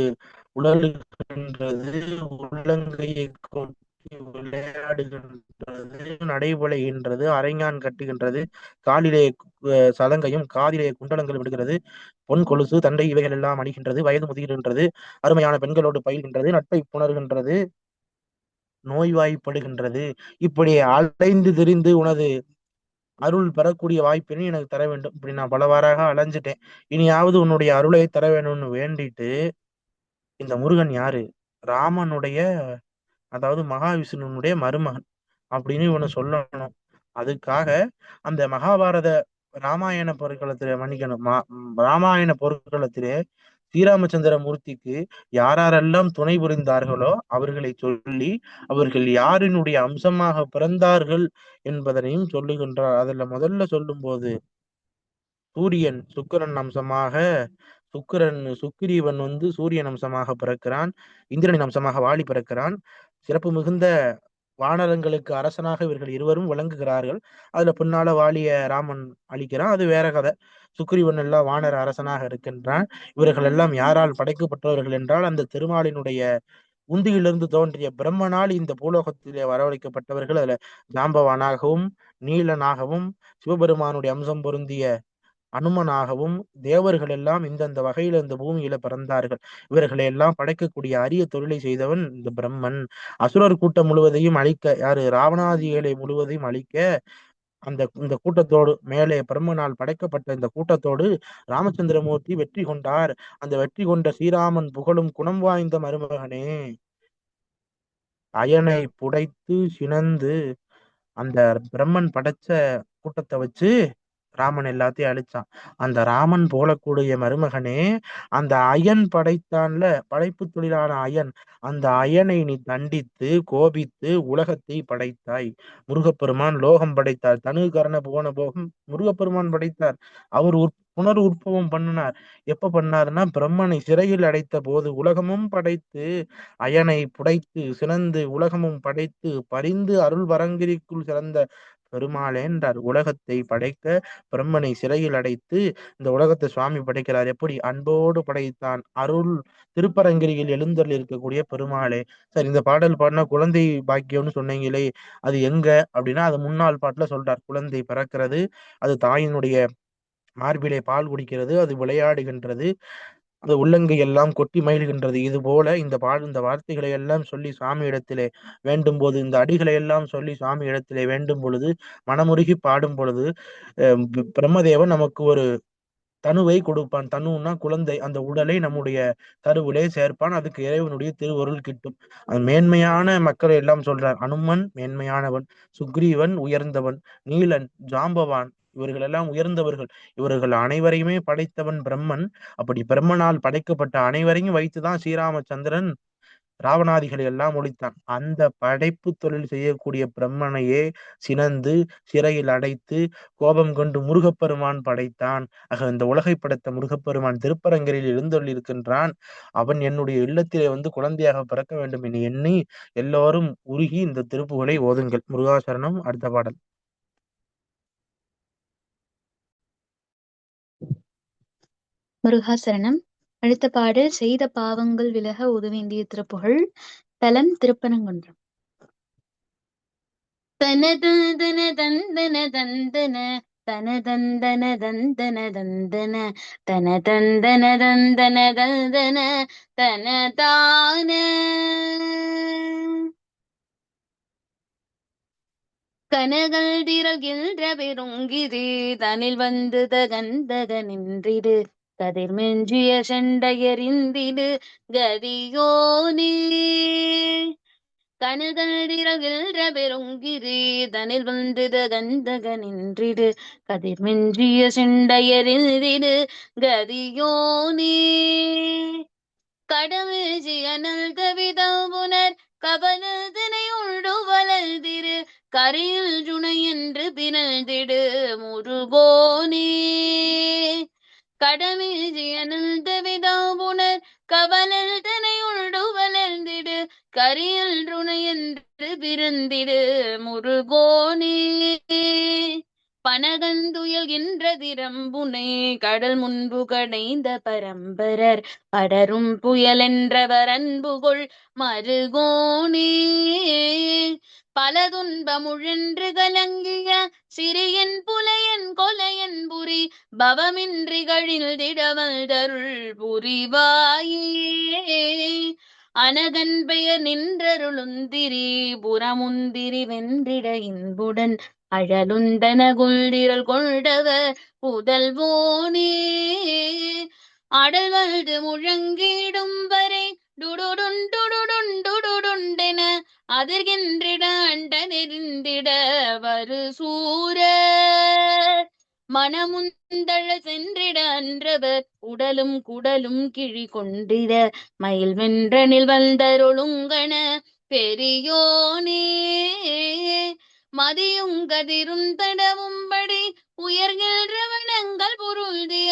Speaker 2: உழலுகின்றது, உள்ளங்கையை கொட்டி விளையாடுகின்றது, நடைபுலைகின்றது, அரைஞான் கட்டுகின்றது, காலிலே சலங்கையும் காதிலே குண்டலங்கள் விடுகிறது, பொன் கொலுசு தண்டை இவைகள் எல்லாம் அணிகின்றது, வயது முதிர்கின்றது, அருமையான பெண்களோடு பயில்கின்றது, நட்பை புணர்கின்றது, நோய்வாய்ப்படுகின்றது. இப்படி அலைந்து திரிந்து உனது அருள் பெறக்கூடிய வாய்ப்பினை எனக்கு தர வேண்டும். இப்படி நான் பலவாறாக அலைஞ்சிட்டேன். இனியாவது உன்னுடைய அருளை தர வேணும்னு வேண்டிட்டு இந்த முருகன் யாரு? ராமனுடைய அதாவது மகாவிஷ்ணுனுடைய மருமகன் அப்படின்னு இவனை சொல்லணும். அதுக்காக அந்த மகாபாரத ராமாயண போர்க்களத்திலே மன்னிக்கணும் ராமாயண போர்க்களத்திலே ஸ்ரீராமச்சந்திர மூர்த்திக்கு யாரெல்லாம் துணை புரிந்தார்களோ அவர்களை சொல்லி அவர்கள் யாரினுடைய அம்சமாக பிறந்தார்கள் என்பதனையும் சொல்லுகின்றார். அதுல முதல்ல சொல்லும்போது சூரியன் சுக்கிரன் அம்சமாக சுக்கிரீவன் வந்து சூரியன் அம்சமாக பிறக்கிறான். இந்திரனின் அம்சமாக வாலி பிறக்கிறான். சிறப்பு மிகுந்த வானரங்களுக்கு அரசனாக இவர்கள் இருவரும் விளங்குகிறார்கள். அதுல பின்னால வாலிய ராமன் அழிக்கிறான். அது வேற கதை. சுக்ரீவன் எல்லாம் வானர அரசனாக இருக்கின்றான். இவர்கள் எல்லாம் யாரால் படைக்கப்பட்டவர்கள் என்றால் அந்த திருமாலினுடைய உந்தியிலிருந்து தோன்றிய பிரம்மனால் இந்த பூலோகத்திலே வரவழைக்கப்பட்டவர்கள். அதுல ஜாம்பவானாகவும் நீலனாகவும் சிவபெருமானுடைய அம்சம் பொருந்திய அனுமனாகவும் தேவர்கள் எல்லாம் இந்தந்த வகையில இந்த பூமியில பிறந்தார்கள். இவர்களை எல்லாம் படைக்கக்கூடிய அரிய தொழிலை செய்தவன் இந்த பிரம்மன். அசுரர் கூட்டம் முழுவதையும் அழிக்க யாரு ராவணாதிகளை முழுவதையும் அழிக்க இந்த கூட்டத்தோடு மேலே பிரம்மனால் படைக்கப்பட்ட இந்த கூட்டத்தோடு ராமச்சந்திரமூர்த்தி வெற்றி கொண்டார். அந்த வெற்றி கொண்ட ஸ்ரீராமன் புகழும் குணம் வாய்ந்த மருமகனே அயனை புடைத்து சினந்து அந்த பிரம்மன் படைச்ச கூட்டத்தை வச்சு ராமன் எல்லாத்தையும் அழிச்சான். அந்த ராமன் போலக்கூடிய மருமகனே அந்த அயன் படைத்தான்ல படைப்பு தொழிலான அயன் அந்த அயனை நீ தண்டித்து கோபித்து உலகத்தை படைத்தாய். முருகப்பெருமான் லோகம் படைத்தார். தனு கரண போன போகம் முருகப்பெருமான் படைத்தார். அவர் புனர் உற்பவம் பண்ணினார். எப்ப பண்ணாருன்னா பிரம்மனை சிறையில் அடைத்த போது உலகமும் படைத்து அயனை புடைத்து சினந்து உலகமும் படைத்து பரிந்து அருள் வரங்கிரிக்குள் சிறந்த பெருமாளே என்றார். உலகத்தை படைக்க பிரம்மனை சிறையில் அடைத்து இந்த உலகத்தை சுவாமி படைக்கிறார். எப்படி அன்போடு படைத்தான் அருள் திருப்பரங்கிரியில் எழுந்தருள் இருக்கக்கூடிய பெருமாளே. சரி, இந்த பாடல் பாடினா குழந்தை பாக்கியம்னு சொன்னீங்களே, அது எங்க அப்படின்னா அது முன்னாள் பாட்டுல சொல்றார். குழந்தை பிறக்கிறது, அது தாயினுடைய மார்பிலே பால் குடிக்கிறது, அது விளையாடுகின்றது, அந்த உள்ளங்கை எல்லாம் கொட்டி மகிழ்கின்றது. இது போல இந்த வார்த்தைகளை எல்லாம் சொல்லி சுவாமி இடத்திலே வேண்டும் போது இந்த அடிகளை எல்லாம் சொல்லி சுவாமி இடத்திலே வேண்டும் பொழுது மனமுருகி பாடும் பொழுது பிரம்மதேவன் நமக்கு ஒரு தனுவை கொடுப்பான். தனுன்னா குழந்தை. அந்த உடலை நம்முடைய கருவிலே சேர்ப்பான். அதுக்கு இறைவனுடைய திருவருள் கிட்டும். அது மேன்மையான மக்களை எல்லாம் சொல்றார். அனுமன் மேன்மையானவன், சுக்ரீவன் உயர்ந்தவன், நீலன் ஜாம்பவான் இவர்கள் எல்லாம் உயர்ந்தவர்கள். இவர்கள் அனைவரையுமே படைத்தவன் பிரம்மன். அப்படி பிரம்மனால் படைக்கப்பட்ட அனைவரையும் வைத்துதான் ஸ்ரீராமச்சந்திரன் ராவணாதிகளை எல்லாம் ஒழித்தான். அந்த படைப்பு தொழில் செய்யக்கூடிய பிரம்மனையே சினந்து சிறையில் அடைத்து கோபம் கொண்டு முருகப்பெருமான் படைத்தான். ஆக இந்த உலகை படைத்த முருகப்பெருமான் திருப்பரங்கரில் எழுந்தருளியிருக்கின்றான். அவன் என்னுடைய இல்லத்திலே வந்து குழந்தையாக பிறக்க வேண்டும் என எண்ணி எல்லோரும் உருகி இந்த திருப்புகளை ஓதுங்கள். முருகாசரணம். அடுத்த பாடல்.
Speaker 1: முருகாசரணம். அடுத்த பாடல் செய்த பாவங்கள் விலக உதவேண்டிய திருப்புகழ். தலம் திருப்பரங்குன்றம். தனதந்தன தந்தன தந்தன தனதந்தன தந்தன தந்தன தனதந்தன தந்தன தந்தன தனதான கனகள் திரள்கின்ற பெருங்கிது தனில் வந்து தகந்தக நின்றிடு கதிர்மெஞ்சிய செண்டையறிந்திடு கதியோனே. கனகள் திரள்கின்ற பெருங்கிது தனில் வந்து தகந்தக நின்றிடு கதிர்மெஞ்சிய செண்டையறிந்திடு கதியோனே. கடமிழ்ச்சி அனல்த விதவுணர் கபலதனை உண்டு வளர்திரு கரையில் ஜுனை என்று பிறந்திடு முருகோனே. கடமிழ்ச்சி அனல்த விதவுணர் கபலதனை உண்டு வளர்ந்திடு கரையில் ஜுனை என்று பிறந்திடு முருகோனே. பனகந்துயல்கின்ற திறம்புனை கடல் முன்பு கடைந்த பரம்பரர் படரும் புயலென்றவர் அன்புகொள் மருகோனே. பல துன்பமுழன்று கலங்கிய சிறியன் புலையன் கொலையன் புரி பவமின்றி கழிந்திடவல் தருள் புரிவாயே. அனகன் பெயர் நின்றருளுந்திரி புறமுந்திரி வென்றிட இன்புடன் அழலுந்தன குள்திரள் கொண்டவர் புதல்வோனே. அடல்வல்து முழங்கிடும் வரை டுடுடுண்டுடுடுண்டுடுண்டென அதிர்கின்றிட அண்ட நெறிந்திட வரு சூர மனமுந்தழ சென்றிட அன்றவர் உடலும் குடலும் கிழி கொண்டிட மயில் வென்றனில் வந்தருளுங்கன பெரியோனே. மதியும் கதிரும் தடவும்படி உயர்கின்ற வனங்கள் பொருள்திய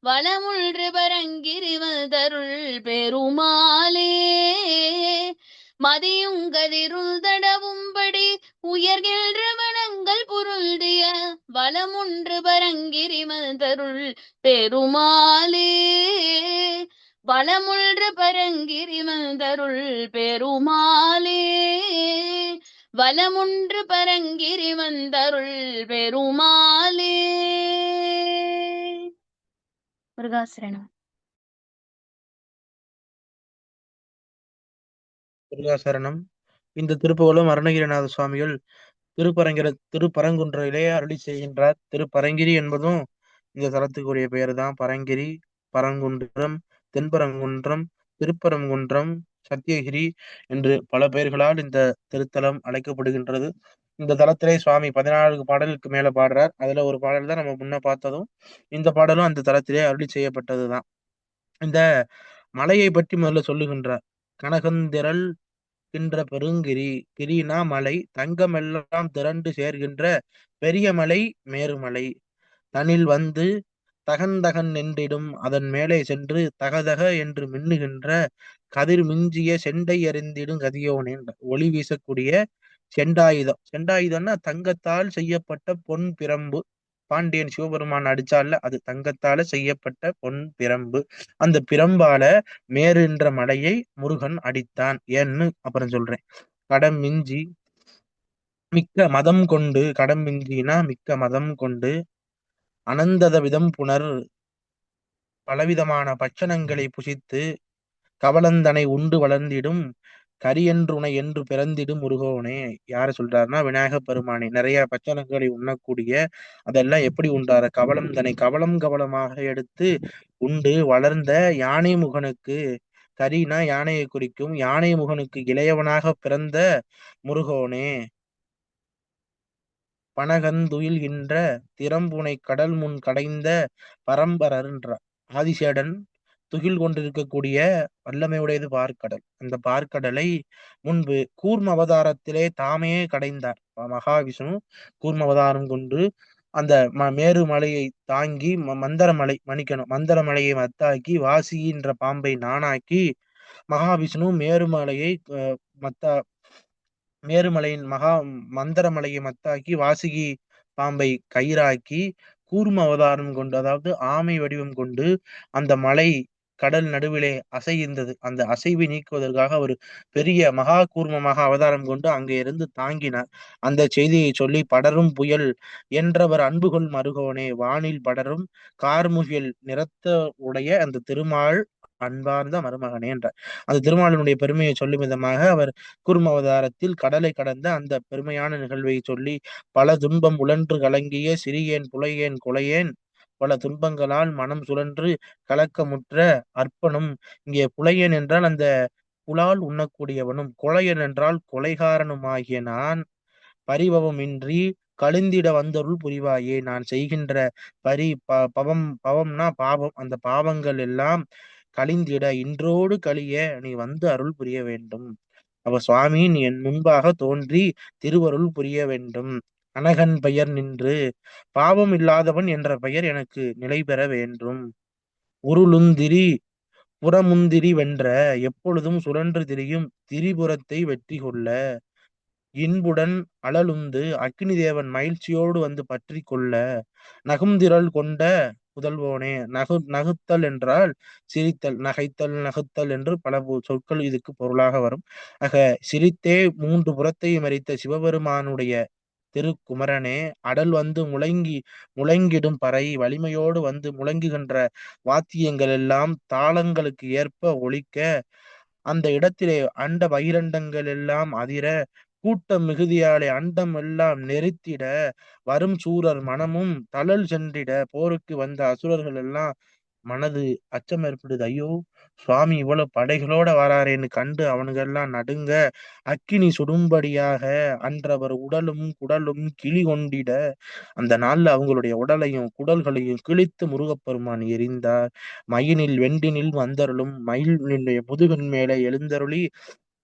Speaker 1: வளமுன்று பரங்கிரி வந்தருள் பெருமாளே. மதியும் கதிருள் தடவும்படி உயர்கின்ற வனங்கள் பொருள்திய வளமுன்று பரங்கிரி வந்தருள் பெருமாளே. வளமுன்று பரங்கிரி வந்தருள் பெருமாளே. வலமுன்று பரங்கிரி வந்தருள் பெருமாளே. முருகாசரணம்.
Speaker 2: முருகாசரணம். இந்த திருப்புகழும் அருணகிரிநாத சுவாமிகள் திருப்பரங்குன்றிலே அருளி செய்கின்றார். திருப்பரங்கிரி என்பதும் இந்த தலத்துக்குரிய பெயர் தான். பரங்கிரி, பரங்குன்றம், தென்பரங்குன்றம், திருப்பரங்குன்றம், சத்தியகிரி என்று பல பெயர்களால் இந்த திருத்தலம் அழைக்கப்படுகின்றது. இந்த தலத்திலே சுவாமி 14 பாடலுக்கு மேல பாடுறார். அதுல ஒரு பாடல் தான் நம்ம முன்ன பார்த்ததும். இந்த பாடலும் அந்த தலத்திலே அருளி செய்யப்பட்டதுதான். இந்த மலையை பற்றி முதல்ல சொல்லுகின்றார். கனகந்திரள் கின்ற பெருங்கிரி, கிரினா மலை, தங்கமெல்லாம் திரண்டு சேர்கின்ற பெரிய மலை மேருமலை. தனில் வந்து தகன் நின்றிடும் அதன் மேலே சென்று தகதக என்று மின்னுகின்ற கதிர் மிஞ்சிய செண்டை எறிந்திடும் கதியோனே. ஒளி வீசக்கூடிய செண்டாயுதம். செண்டாயுதம்னா தங்கத்தால் செய்யப்பட்ட பொன் பிரம்பு. பாண்டியன் சிவபெருமான் அடிச்சால அது தங்கத்தால செய்யப்பட்ட பொன் பிரம்பு. அந்த பிரம்பால மேருன்ற மலையை முருகன் அடித்தான். ஏன்னு அப்புறம் சொல்றேன். கடம் மிஞ்சி மிக்க மதம் கொண்டு, கடம் மிஞ்சினா மிக்க மதம் கொண்டு, அனந்தத விதம் புனர் பலவிதமான பட்சணங்களை புசித்து கவலந்தனை உண்டு வளர்ந்திடும் கரியன்றுணை என்று பிறந்திடும் முருகோனே. யார சொல்றாருன்னா விநாயக பெருமானே. நிறைய பச்சனங்களை உண்ணக்கூடிய அதெல்லாம் எப்படி உண்டார கவலம் தன்னை கவலம் கவலமாக எடுத்து உண்டு வளர்ந்த யானை முகனுக்கு. கரினா யானையை குறிக்கும். யானை முகனுக்கு இளையவனாக பிறந்த முருகோனே. பனகந்துயில்கின்ற திறம்புனை கடல் முன் கடைந்த பரம்பரன்ற ஆதிசேடன் துகில் கொண்டிருக்கக்கூடிய வல்லமையுடையது பார்க்கடல். அந்த பார்க்கடலை முன்பு கூர்ம அவதாரத்திலே தாமே கடைந்தார். மகாவிஷ்ணு கூர்ம அவதாரம் கொண்டு அந்த மேரு மலையை தாங்கி மந்தரமலை மன்னிக்கணும் மந்தரமலையை மத்தாக்கி வாசிகின்ற பாம்பை நானாக்கி மகாவிஷ்ணு மேருமலையை மத்தா மேருமலையின் மந்தரமலையை மத்தாக்கி வாசுகி பாம்பை கயிறாக்கி கூர்ம அவதாரம் கொண்டு அதாவது ஆமை வடிவம் கொண்டு அந்த மலை கடல் நடுவிலே அசைகின்றது. அந்த அசைவை நீக்குவதற்காக ஒரு பெரிய மகா கூர்மமாக அவதாரம் கொண்டு அங்கே இருந்து தாங்கினார். அந்த செய்தியை சொல்லி படரும் புயல் என்றவர் அன்புகொள் மருகோனே வானில் படரும் கார்முகில் நிறத்த உடைய அந்த திருமால் அன்பார்ந்த மருமகனே என்றார். அந்த திருமாலினுடைய பெருமையை சொல்லும் விதமாக அவர் கூர்ம அவதாரத்தில் கடலை கடந்த அந்த பெருமையான நிகழ்வை சொல்லி பல துன்பம் உழன்று கலங்கிய சிறியேன் புலையேன் கொலையேன் பல துன்பங்களால் மனம் சுழன்று கலக்கமுற்ற அற்பனும். இங்கே புலையன் என்றால் அந்த புலால் உண்ணக்கூடியவனும், கொலையன் என்றால் கொலைகாரனுமாகிய நான் பரிபவமின்றி கழிந்திட வந்தருள் புரிவாயே. நான் செய்கின்ற பவம்னா பாவம். அந்த பாவங்கள் எல்லாம் கழிந்திட இன்றோடு கழிய நீ வந்து அருள் புரிய வேண்டும். அப்ப சுவாமி நீ என் முன்பாக தோன்றி திருவருள் புரிய வேண்டும். அனகன் பெயர் நின்று பாவம் இல்லாதவன் என்ற பெயர் எனக்கு நிலை பெற வேண்டும். உருளுந்திரி புறமுந்திரி வென்ற எப்பொழுதும் சுழன்று திரியும் திரிபுரத்தை வெற்றி கொள்ள இன்புடன் அழலுந்து அக்கினி தேவன் மகிழ்ச்சியோடு வந்து பற்றி கொள்ள நகும்திரள் கொண்ட புதல்வோனே. நகுத்தல் என்றால் சிரித்தல், நகைத்தல், நகுத்தல் என்று பல சொற்கள் இதுக்கு பொருளாக வரும். ஆக சிரித்தே மூன்று புறத்தையும் மறித்த சிவபெருமானுடைய திருக்குமரனே அடல் வந்து முழங்கிடும் பறை வலிமையோடு வந்து முழங்குகின்ற வாத்தியங்கள் எல்லாம் தாளங்களுக்கு ஏற்ப ஒலிக்க அந்த இடத்திலே அண்ட பகிரண்டங்கள் எல்லாம் அதிர கூட்டம் மிகுதியாலே அண்டம் எல்லாம் நெருத்திட வரும் சூரர் மனமும் தளல் சென்றிட போருக்கு வந்த அசுரர்கள் எல்லாம் மனது அச்சம் ஏற்படுது. ஐயோ சுவாமி இவ்வளவு படைகளோட வராரேன்னு கண்டு அவனுங்கெல்லாம் நடுங்க அக்கினி சுடும்படியாக அன்றவர் உடலும் குடலும் கிளி கொண்டிட அந்த நாள்ல அவங்களுடைய உடலையும் குடல்களையும் கிழித்து முருகப்பெருமான் எரிந்தார். மயினில் வெண்டினில் வந்தருளும் மயிலினுடைய முதுகின் மேலே எழுந்தருளி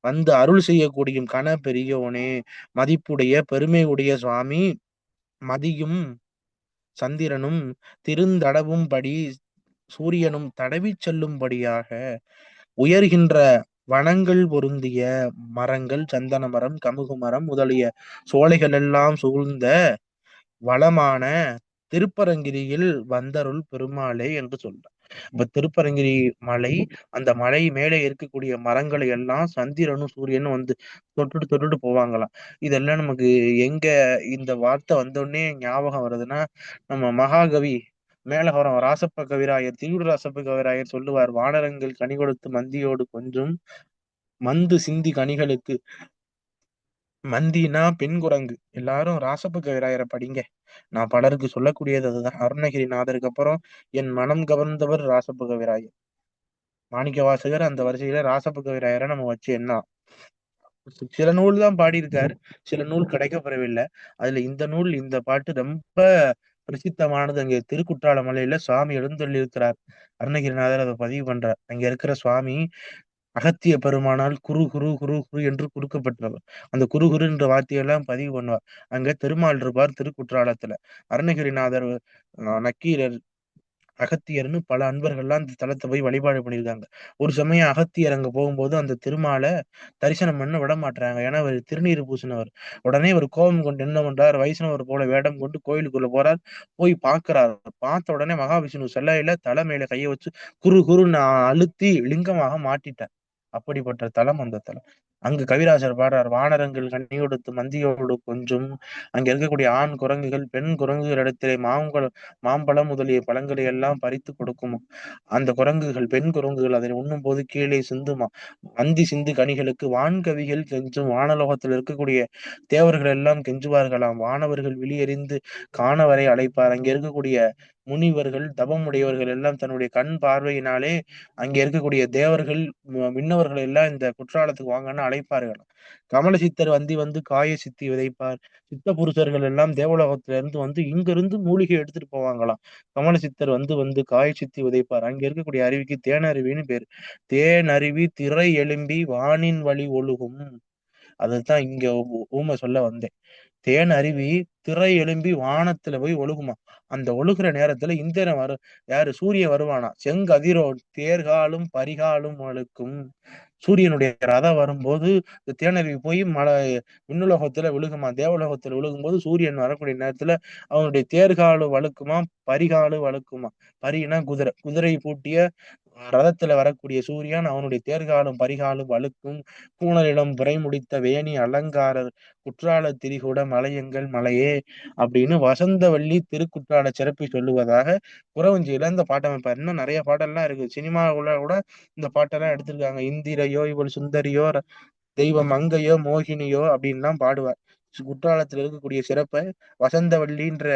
Speaker 2: வந்து அருள் செய்யக்கூடிய கன பெரியோனே. மதிப்புடைய பெருமை உடைய சுவாமி மதியும் சந்திரனும் திருந்தடவும் படி சூரியனும் தடவிச் செல்லும்படியாக உயர்கின்ற வனங்கள் பொருந்திய மரங்கள் சந்தன மரம் கமுகு மரம் முதலிய சோலைகள் எல்லாம் சூழ்ந்த வளமான திருப்பரங்கிரியில் வந்தருள் பெருமாளே என்று சொல்றார். இப்ப திருப்பரங்கிரி மலை, அந்த மலை மேலே இருக்கக்கூடிய மரங்களை எல்லாம் சந்திரனும் சூரியனும் வந்து தொட்டுட்டு தொட்டுட்டு போவாங்களாம். இதெல்லாம் நமக்கு எங்க இந்த வார்த்தை வந்தோடனே ஞாபகம் வருதுன்னா, நம்ம மகாகவி மேலகோரம் ராசப்ப கவிராயர் தீவிர ராசப்ப கவிராயர் சொல்லுவார், வானரங்கள் கனி கொடுத்து மந்தியோடு கொஞ்சம் மந்து சிந்தி கனிகளுக்கு மந்தினா பெண் குரங்கு. எல்லாரும் ராசப்ப கவிராயரை படிங்க. நான் பலருக்கு சொல்லக்கூடியது அதுதான். அருணகிரிநாதருக்கு அப்புறம் என் மனம் கவர்ந்தவர் ராசப்ப கவிராயர். மாணிக்க வாசகர் அந்த வரிசையில ராசப்ப கவிராயரை நம்ம வச்சு என்ன சில நூல் தான் பாடியிருக்காரு, சில நூல் கிடைக்கப்பெறவில்லை. அதுல இந்த நூல் இந்த பாட்டு ரொம்ப பிரசித்தமானது. அங்கே திருக்குற்றால மலையில சுவாமி எழுந்தருளி இருக்கிறார். அருணகிரிநாதர் அதை பதிவு பண்றார். அங்க இருக்கிற சுவாமி அகத்திய பெருமானால் குரு குரு குரு குரு என்று குறுக்கப்பட்டவர். அந்த குரு குரு என்ற வார்த்தையெல்லாம் பதிவு பண்ணுவார். அங்க திருமால் இருப்பார் திருக்குற்றாலத்துல. அருணகிரிநாதர், நக்கீரர், அகத்தியர்னு பல அன்பர்கள்லாம் அந்த தலத்தை போய் வழிபாடு பண்ணியிருக்காங்க. ஒரு சமயம் அகத்தியர் அங்க போகும்போது அந்த திருமாலை தரிசனம் பண்ண விட மாட்டாங்க. ஏன்னா அவர் திருநீர் பூசினவர். உடனே ஒரு கோபம் கொண்டு என்ன பண்றார், வைஷ்ணவர் போல வேடம் கொண்டு கோயிலுக்குள்ள போறார். போய் பார்க்கிறார். பார்த்த உடனே மகாவிஷ்ணு செல்லையில தலை மேல கையை வச்சு குரு குரு நான் அழுத்தி லிங்கமாக மாட்டிட்டார். அப்படிப்பட்ட தலம் அந்த தலம். அங்கு கவிராசர் பாடுறார், வானரங்கள் கண்ணி கொடுத்து மந்தியோடு கொஞ்சம் அங்க இருக்கக்கூடிய ஆண் குரங்குகள் பெண் குரங்குகளிடத்திலே மாம்பழம் முதலிய பழங்களை எல்லாம் பறித்து கொடுக்குமா. அந்த குரங்குகள் பெண் குரங்குகள் அதை உண்ணும் போது கீழே சிந்துமா. அந்தி சிந்து கனிகளுக்கு வான்கவிகள் கெஞ்சும். வானலோகத்தில் இருக்கக்கூடிய தேவர்கள் எல்லாம் கெஞ்சுவார்களாம். வானவர்கள் வெளியெறிந்து காணவரை அழைப்பார். அங்க இருக்கக்கூடிய முனிவர்கள் தபம் உடையவர்கள் எல்லாம் தன்னுடைய கண் பார்வையினாலே அங்க இருக்கக்கூடிய தேவர்கள் விண்ணவர்கள் எல்லாம் இந்த குற்றாலத்துக்கு வாங்கன்னு அழைப்பார்கள். கமல சித்தர் வந்து காய சித்தி விதைப்பார். சித்த புருஷர்கள் எல்லாம் தேவலோகத்துல இருந்து வந்து இங்கிருந்து மூலிகை எடுத்துட்டு போவாங்களாம். கமல சித்தர் வந்து காய சித்தி விதைப்பார். அங்க இருக்கக்கூடிய அருவிக்கு தேனருவின்னு பேரு. தேனருவி திரை எழும்பி வானின் வழி ஒழுகும். அதுதான் இங்க ஊமை சொல்ல வந்தேன். தேன் அருவி திரை எழும்பி வானத்துல போய் ஒழுகுமா. அந்த ஒழுகுற நேரத்துல இந்திரன் யாரு சூரியன் வருவானா. செங்கதிரோ தேர்காலும் பரிகாலும் அழுக்கும். சூரியனுடைய ரதம் வரும்போது இந்த தேனருவி போய் விண்ணுலோகத்துல விழுகுமா. தேவலோகத்துல விழுகும்போது சூரியன் வரக்கூடிய நேரத்துல அவனுடைய தேர்காலு வழுக்குமா, பரிகாலு வழுக்குமா. பரினா குதிரை, குதிரை பூட்டிய ரதத்துல வரக்கூடிய சூரியன் அவனுடைய தேர்காலும் பரிகாலும் வழுக்கும் கூணலிடம் பிறை முடித்த வேணி அலங்காரர் குற்றால திரிகூட மலையெங்கள் மலையே அப்படின்னு வசந்தவல்லி திருக்குற்றால சிறப்பி சொல்லுவதாக குறவஞ்சியில இந்த பாட்டமைப்பார். இன்னும் நிறைய பாடல்லாம் இருக்கு. சினிமாவுல கூட இந்த பாட்டெல்லாம் எடுத்திருக்காங்க. இந்திரையோ இவள் சுந்தரியோ தெய்வம் மங்கையோ மோகினியோ அப்படின்லாம் பாடுவார். குற்றாலத்தில் இருக்கக்கூடிய சிறப்பை வசந்தவல்லின்ற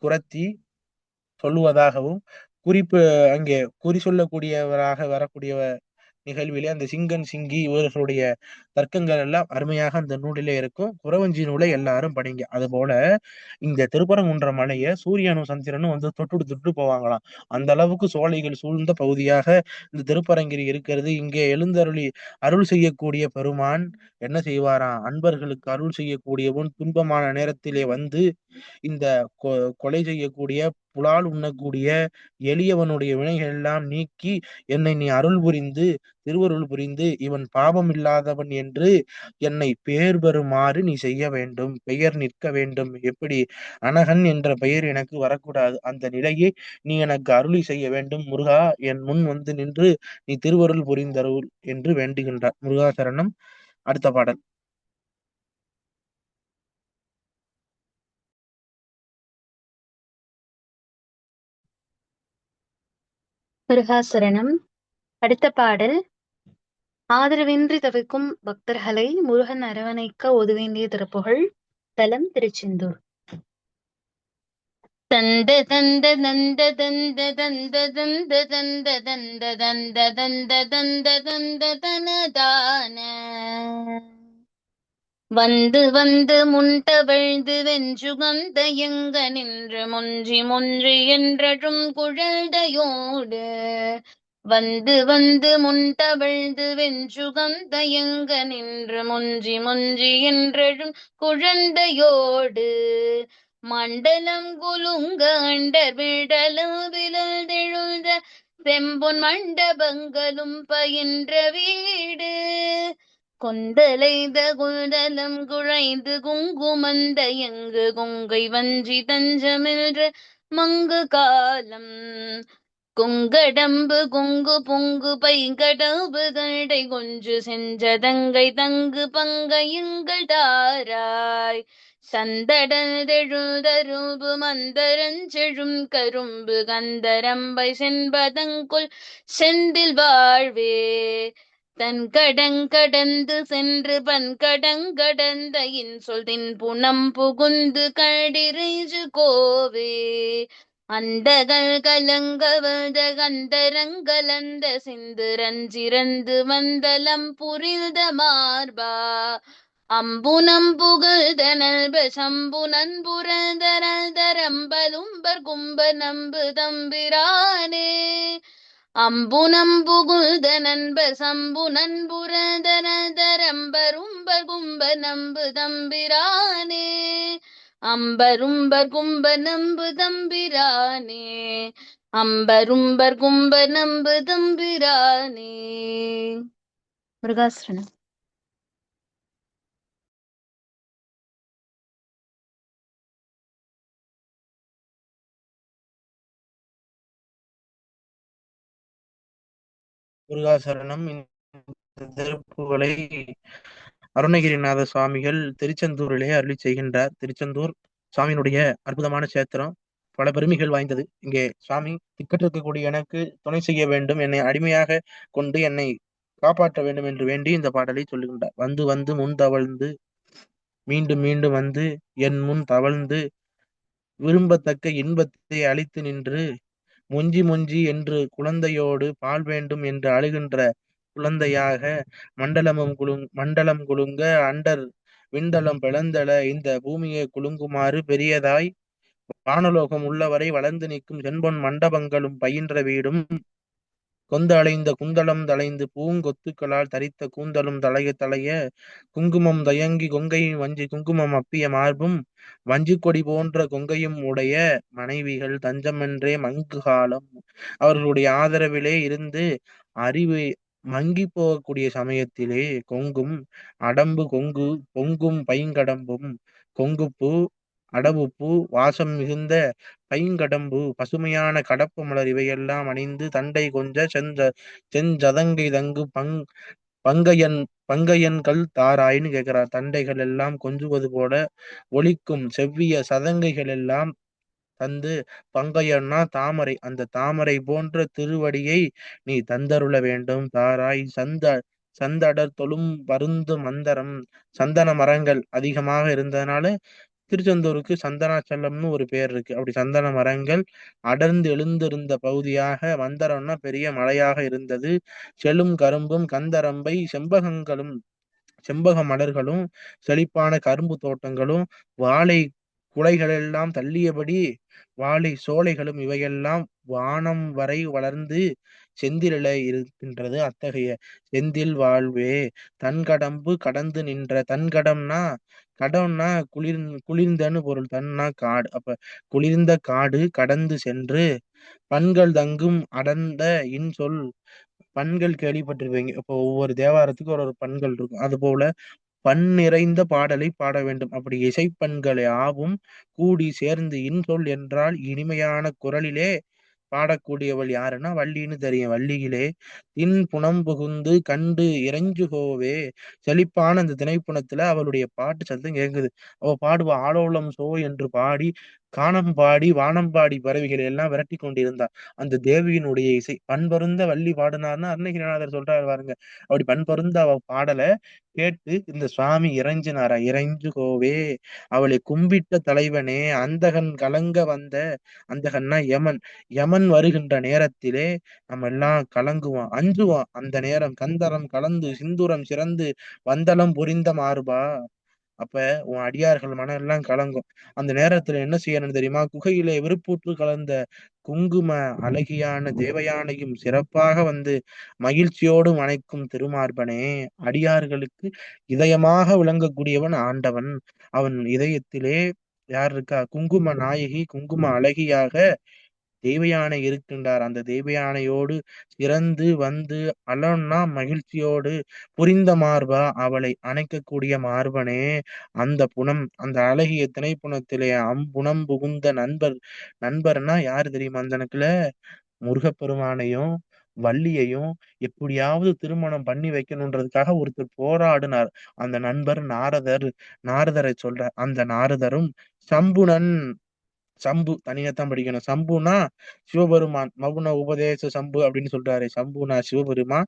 Speaker 2: குறத்தி சொல்லுவதாகவும், குறிப்பு அங்கே குறி சொல்லக்கூடியவராக வரக்கூடிய நிகழ்விலே அந்த சிங்கன், சிங்கி இவர்களுடைய தர்க்கங்கள் எல்லாம் அருமையாக அந்த நூலிலே இருக்கும். குறவஞ்சி நூலை எல்லாரும் படிங்க. அதுபோல இந்த திருப்பரங்குன்ற மலைய சூரியனும் சந்திரனும் வந்து தொட்டுட்டு தொட்டுட்டு போவாங்களாம். அந்த அளவுக்கு சோலைகள் சூழ்ந்த பகுதியாக இந்த திருப்பரங்கிரி இருக்கிறது. இங்கே எழுந்தருளி அருள் செய்யக்கூடிய பெருமான் என்ன செய்வாராம்? அன்பர்களுக்கு அருள் செய்யக்கூடியவன் துன்பமான நேரத்திலே வந்து இந்த கொலை செய்யக்கூடிய, புலால் உண்ணக்கூடிய எளியவனுடைய வினைகள் எல்லாம் நீக்கி என்னை நீ அருள் புரிந்து திருவருள் புரிந்து இவன் பாவம் இல்லாதவன் என்று என்னை பெயர் பெறுமாறு நீ செய்ய வேண்டும். பெயர் நிற்க வேண்டும். எப்படி அனகன் என்ற பெயர் எனக்கு வரக்கூடாது. அந்த நிலையை நீ எனக்கு அருளி செய்ய வேண்டும். முருகா, என் முன் வந்து நின்று நீ திருவருள் புரிந்தருள் என்று வேண்டுகின்றார். முருகா சரணம். அடுத்த பாடல்.
Speaker 1: முருகாசரணம். அடுத்த பாடல் ஆதரவின்றி தவிக்கும் பக்தர்களை முருகன் அரவணைக்க ஒதுவேண்டிய திருப்புகழ். தலம் திருச்செந்தூர். தந்த தந்த தந்த தந்த தந்த தந்த தந்த தந்த தந்த தந்த தந்த தந்த தனதான வந்து வந்து முன்தவழ்ந்து வெஞ்சுகந்த எங்க நின்று முன்றி முன்றி என்றும் குழந்தையோடு வந்து வந்து முன்தவழ்ந்து வெஞ்சுகந்த எங்க நின்று முன்றி முன்றி என்றும் குழந்தையோடு மண்டலம் குலுங்க அண்டர் விடலும் விழந்தெழுந்த செம்பொன் மண்டபங்களும் பயின்ற வீடு கொந்தலைத குண்டலம் குழைந்து குங்குமந்த எங்கு கொங்கை வஞ்சி தஞ்சமிழ்ற மங்கு காலம் கொங்கடம்பு கொங்கு பொங்கு பைங்கடம்பு கடை கொஞ்சு செஞ்சதங்கை தங்கு பங்கையுங்கள் தாராய் சந்தடந்தெழுதரும்பு மந்தரஞ்செழும் கரும்பு கந்தரம்பை சென்பதங்குள் செந்தில் வாழ்வே தன் கடங்கடந்து சென்று பன் கடங்கடந்த இன்சொல் தின் புனம் புகுந்து கடிரைஞ்சு கோவே அந்தகள் கலங்க வந்த கந்தரங்கலந்த சிந்து ரஞ்சிரந்து வந்தலம் புரிந்த மார்பா அம்புனம் புகழ்த நல்ப சம்பு நன்புரந்தரம்பலும்பர் கும்ப நம்பு தம்பிரானே அம்புனம் புகுழ்த நண்பர் சம்பு நன்புரந்தரம்பரும்பர் கும்ப நம்பு தம்பிரானே அம்பரும்பர் கும்ப நம்பு தம்பிரானே அம்பரும்பர் கும்ப நம்பு தம்பிரானே. முருகாசரணம்.
Speaker 2: முருகாசரணம். இந்த திருப்புகளை அருணகிரிநாத சுவாமிகள் திருச்செந்தூரிலே அருளி செய்கின்றார். திருச்செந்தூர் சுவாமியினுடைய அற்புதமான சேத்திரம், பல பெருமைகள் வாய்ந்தது. இங்கே சுவாமி திக்கற்றிருக்கக்கூடிய எனக்கு துணை செய்ய வேண்டும், என்னை அடிமையாக கொண்டு என்னை காப்பாற்ற வேண்டும் என்று வேண்டி இந்த பாடலை சொல்லுகின்றார். வந்து வந்து முன் தவழ்ந்து மீண்டும் மீண்டும் வந்து என் முன் தவழ்ந்து விரும்பத்தக்க இன்பத்தை அளித்து நின்று மொஞ்சி மொஞ்சி என்று குழந்தையோடு பால் வேண்டும் என்று அழுகின்ற குழந்தையாக மண்டலம் குலுங்க அண்டர் விண்டலம் பிளந்தள இந்த பூமியை குலுங்குமாறு பெரியதாய் வானலோகம் உள்ளவரை வளர்ந்து நிற்கும் செம்பொன் மண்டபங்களும் பயின்ற வீடும் கொந்து அலைந்த குந்தளம் தளைந்து பூங்கொத்துக்களால் தரித்த கூந்தலும் தளைய தளைய குங்குமம் தயங்கி கொங்கையும் வஞ்சி குங்குமம் அப்பிய மார்பும் வஞ்சி கொடி போன்ற கொங்கையும் உடைய மனைவிகள் தஞ்சமென்றே மங்கு காலம் அவர்களுடைய ஆதரவிலே இருந்து அறிவு மங்கி போகக்கூடிய சமயத்திலே கொங்கும் அடம்பு கொங்கு பொங்கும் பைங்கடம்பும் கொங்குப்பூ அடவுப்பூ வாசம் மிகுந்த பைங்கடம்பு பசுமையான கடப்பு மலர் இவையெல்லாம் அணிந்து தண்டை கொஞ்ச செஞ்சதங்கை தங்கு பங்கையன் பங்கையன்கள் தாராயின்னு கேட்கிறார். தண்டைகள் எல்லாம் கொஞ்சுவது போல ஒலிக்கும் செவ்விய சதங்கைகள் எல்லாம் தந்து பங்கையன்னா தாமரை, அந்த தாமரை போன்ற திருவடியை நீ தந்தருள வேண்டும் தாராய். சந்தடர் தொழும் பருந்து மந்தரம், சந்தன மரங்கள் அதிகமாக இருந்ததுனால திருச்செந்தூருக்கு சந்தனாச்சலம்னு ஒரு பேர் இருக்கு. அப்படி சந்தன மரங்கள் அடர்ந்து எழுந்திருந்த பகுதியாக, மந்தரம்னா பெரிய மலையாக இருந்தது. செழும் கரும்பும் கந்தரம்பை செம்பக மலர்களும் செழிப்பான கரும்பு தோட்டங்களும் வாழை குலைகளெல்லாம் தள்ளியபடி வாழை சோலைகளும் இவையெல்லாம் வானம் வரை வளர்ந்து செந்திலில இருக்கின்றது. அத்தகைய செந்தில் வாழ்வே தன்கடம்பு கடந்து நின்ற, தன்கடம்னா கடம்னா குளிர்ந்தன்னு பொருள். தன்னா காடு. அப்ப குளிர்ந்த காடு கடந்து சென்று பண்கள் தங்கும் அடர்ந்த இன்சொல். பண்கள் கேள்விப்பட்டிருப்பீங்க. இப்போ ஒவ்வொரு தேவாரத்துக்கும் ஒரு பண்கள் இருக்கும். அது போல பண் நிறைந்த பாடலை பாட வேண்டும். அப்படி இசைப்பண்கள் யாவும் கூடி சேர்ந்து இன்சொல் என்றால் இனிமையான குரலிலே பாடக்கூடியவள் யாருன்னா வள்ளின்னு தெரியும். வள்ளியிலே புனம் புகுந்து கண்டு இறைஞ்சுகோவே. செழிப்பான அந்த திணைப்புணத்துல அவளுடைய பாட்டு சத்தம் கேட்குது. அவ பாடுவா ஆலோலம் சோ என்று பாடி கானம் பாடி வானம் பாடி பறவைகளை எல்லாம் விரட்டி கொண்டிருந்தார். அந்த தேவியினுடைய இசை பண்பொருந்த வள்ளி பாடினார்னு அருணகிரிநாதர் சொல்றாரு பாருங்க. அப்படி பண்பொருந்த அவ பாடல கேட்டு இந்த சுவாமி இறைஞ்சினாரா. இறைஞ்சுகோவே அவளை கும்பிட்ட தலைவனே அந்தகன் கலங்க வந்த, அந்தகன்னா யமன், யமன் வருகின்ற நேரத்திலே நம்ம எல்லாம் கலங்குவோம், அஞ்சுவோம். அந்த நேரம் கந்தரம் கலந்து சிந்துரம் சிறந்து வந்தளம் புரிந்த மார்பா. அப்ப உன் அடியார்கள் மனம் எல்லாம் கலங்கும். அந்த நேரத்துல என்ன செய்யணும் தெரியுமா? குகையிலே விருப்பூற்று கலந்த குங்கும அழகியான தேவயானையும் சிறப்பாக வந்து மகிழ்ச்சியோடு வணக்கும் திருமார்பனே. அடியார்களுக்கு இதயமாக விளங்கக்கூடியவன் ஆண்டவன். அவன் இதயத்திலே யார் இருக்கா? குங்கும நாயகி, குங்கும அழகியாக தேவயானை இருக்கின்றார். அந்த தேவயானையோடு சிறந்து வந்து அலன்னா மகிழ்ச்சியோடு புரிந்த மார்பா அவளை அணைக்கக்கூடிய மார்பனே. அந்த புனம், அந்த அழகிய திணைப்புணத்திலே அம்புணம் புகுந்த நண்பர்னா யாரு தெரியுமா? அந்த இடத்துல முருகப்பெருமானையும் வள்ளியையும் எப்படியாவது திருமணம் பண்ணி வைக்கணுன்றதுக்காக ஒருத்தர் போராடினார். அந்த நண்பர் நாரதரை சொல்ற. அந்த நாரதரும் சம்புனன், சம்பு தனியாத்தான் படிக்கணும். சம்புனா சிவபெருமான், மவுன உபதேச சம்பு அப்படின்னு சொல்றாரு. சம்புனா சிவபெருமான்.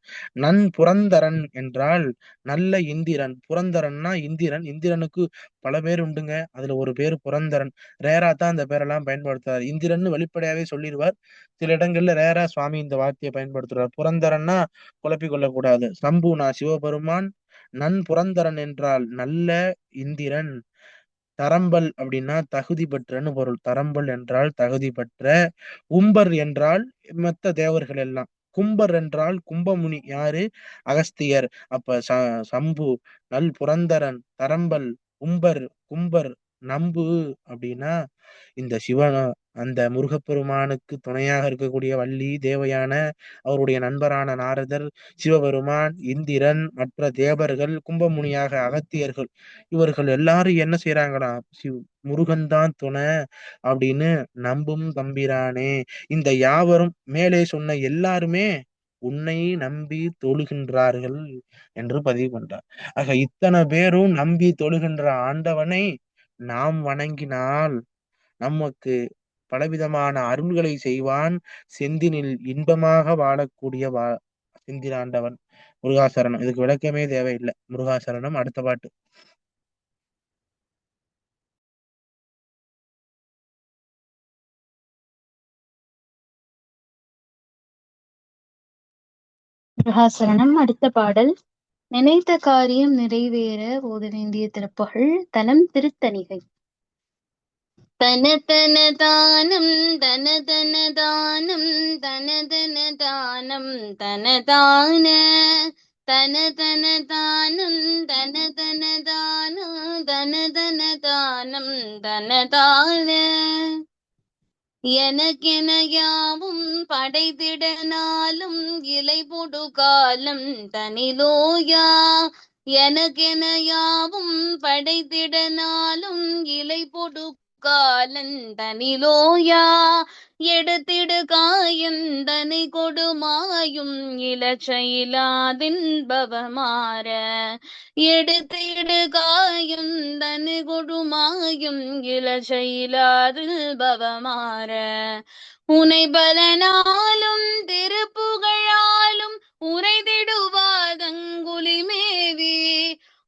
Speaker 2: புரந்தரன் என்றால் நல்ல இந்திரன். புரந்தரன்னா இந்திரன். இந்திரனுக்கு பல பேர் உண்டுங்க. அதுல ஒரு பேர் புரந்தரன். ரேரா தான் அந்த பேரெல்லாம் பயன்படுத்துறாரு. இந்திரன் வெளிப்படையாவே சொல்லிடுவார். சில இடங்கள்ல ரேரா சுவாமி இந்த வார்த்தையை பயன்படுத்துறார். புரந்தரன்னா குழப்பிக் கொள்ளக்கூடாது. சம்புனா சிவபெருமான். புரந்தரன் என்றால் நல்ல இந்திரன். தரம்பல் அப்படின்னா தகுதி பெற்றன்னு பொருள். தரம்பல் என்றால் தகுதி பெற்ற. உம்பர் என்றால் மத்த தேவர்கள் எல்லாம். கும்பர் என்றால் கும்பமுனி. யாரு? அகஸ்தியர். அப்ப சம்பு, புரந்தரன், தரம்பல், உம்பர், கும்பர், நம்பு அப்படின்னா இந்த சிவன அந்த முருகப்பெருமானுக்கு துணையாக இருக்கக்கூடிய வள்ளி, தேவயான, அவருடைய நண்பரான நாரதர், சிவபெருமான், இந்திரன், மற்ற தேவர்கள், கும்பமுனியாக அகத்தியர்கள், இவர்கள் எல்லாரும் என்ன செய்யறாங்களாம்? முருகன் தான் துணை அப்படின்னு நம்பும் தம்பிரானே. இந்த யாவரும் மேலே சொன்ன எல்லாருமே உன்னை நம்பி தொழுகின்றார்கள் என்று பதிவு பண்றார். ஆக இத்தனை பேரும் நம்பி தொழுகின்ற ஆண்டவனை நாம் வணங்கினால் நமக்கு பலவிதமான அருள்களை செய்வான். செந்தினில் இன்பமாக வாழக்கூடிய செந்திலாண்டவன். முருகாசரணம். இதுக்கு விளக்கமே தேவையில்லை. முருகாசரணம். அடுத்த பாட்டு.
Speaker 1: முருகாசரணம். அடுத்த பாடல். நினைத்த காரியம் நிறைவேற ஓத வேண்டிய திருப்புகழ். தலம் திருத்தணிகை. தன தன தானம் தன தன தானம் தன தன தானம் தன தான தன தன தானம் தன தன தானம் தன தன தானம் தன தான எனக்கென யாவும் படைத்திட நாளும் இலை பொடு காலம் தனிலோயா. எனக்கென யாவும் படைத்திட நாளும் இலை பொடு காலந்தனிலோயா எடுத்திடு காயந்தனை கொடுமாயும் இலச்சையிலாதின்பவமாற எடுத்திடு காயந்தனு கொடுமாயும் இலச்சையிலாதின்பவமாற உனை பலனாலும் திருப்புகழாலும் உரைதிடுவாதங்குலி மேவி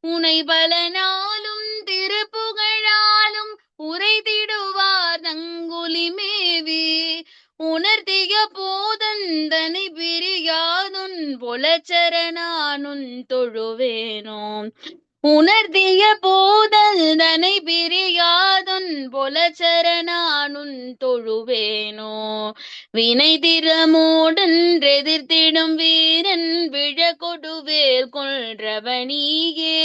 Speaker 1: உனை பலனாலும் திருப்புகழாலும் உரைதிடுவாதங்குலி மேவி உணர்த்திய போதந்தனை பிரியாதுன் புலச்சரணானுன் தொழுவேனோ உணர்த்திய போதந்தனை பிரியாதுன் புலச்சரணானுன் தொழுவேனோ வினை திறமோடெதிர்த்திடும் வீரன் விழ கொடுவேல் கொன்றவனியே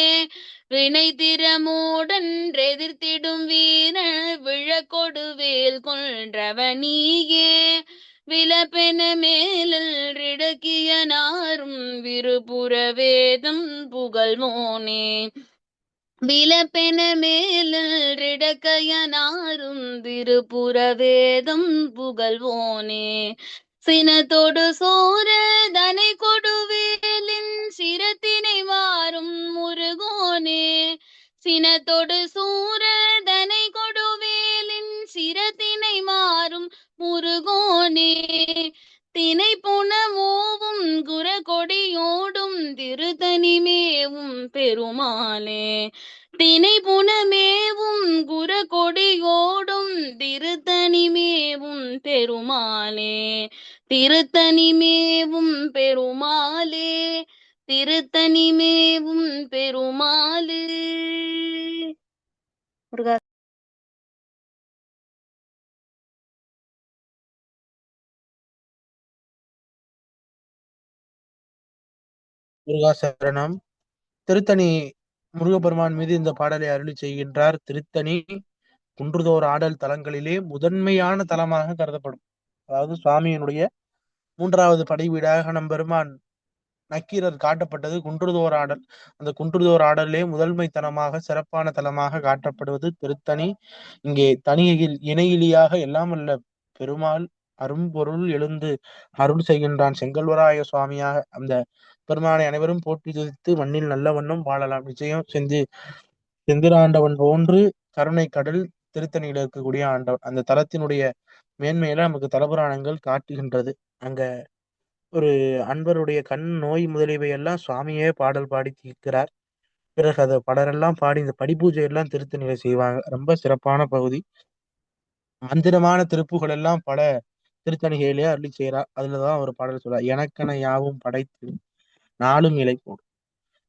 Speaker 1: வினை திறமோடெதிர்த்திடும் வீரன் விழ கொடுவேல் கொன்றவனியே விலப்பென மேலிடக்கிய நாரும் விருபுற வேதம் புகழ்வோனே விலப்பென மேலிடக்கையனாரும் விருபுற வேதம் புகழ்வோனே சினத்தோடு சோரதனை கொடுவேலின் சிரத்தினை மாறும் முருகோனே சினத்தோடு சூரதனை கொடுவேலின் சிரத்தினை மாறும் முருகோனே தினை புனமோவும் குர கொடியோடும் திருத்தனிமேவும் பெருமாளே தினை புனமேவும் குர கொடியோடும் திருத்தனிமேவும் பெருமாளே திருத்தனிமேவும் பெருமாளே திருத்தனிமேவும் பெருமாளே. முருகா.
Speaker 2: முருகா சரணம். திருத்தணி முருகப்பெருமான் மீது இந்த பாடலை அருளி செய்கின்றார். திருத்தணி குன்றுதோர் ஆடல் தலங்களிலே முதன்மையான தலமாக கருதப்படும். அதாவது சுவாமியினுடைய 3வது படை வீடாக நம்பெருமான் நக்கீரர் காட்டப்பட்டது குன்றுதோர் ஆடல். அந்த குன்றுதோர் ஆடலே முதன்மைத்தனமாக சிறப்பான தலமாக காட்டப்படுவது திருத்தணி. இங்கே தனியில் இணையிலியாக எல்லாம் அல்ல பெருமாள் அரும்பொருள் எழுந்து அருள் செய்கின்றான். செங்கல்வராய சுவாமியாக அந்த பெருமானை அனைவரும் போற்றி துதித்து மண்ணில் நல்ல வண்ணம் வாழலாம். நிச்சயம் செந்திராண்டவன் போன்று கருணை கடல் திருத்தணியில இருக்கக்கூடிய ஆண்டவன். அந்த தலத்தினுடைய மேன்மையில நமக்கு தலபுராணங்கள் காட்டுகின்றது. அங்க ஒரு அன்பருடைய கண் நோய் முதலியவை எல்லாம் சுவாமியே பாடல் பாடி தீர்க்கிறார். பிறகு அதை படரெல்லாம் பாடி இந்த படிப்பூஜை எல்லாம் திருத்தணியில செய்வாங்க. ரொம்ப சிறப்பான பகுதி. மந்திரமான திருப்புகள் எல்லாம் பல திருத்தணிகையிலே அருளி செய்கிறார். அதுலதான் ஒரு பாடல் சொல்றார், எனக்கென யாவும் படைத்து நாளும் இழைப்போம்.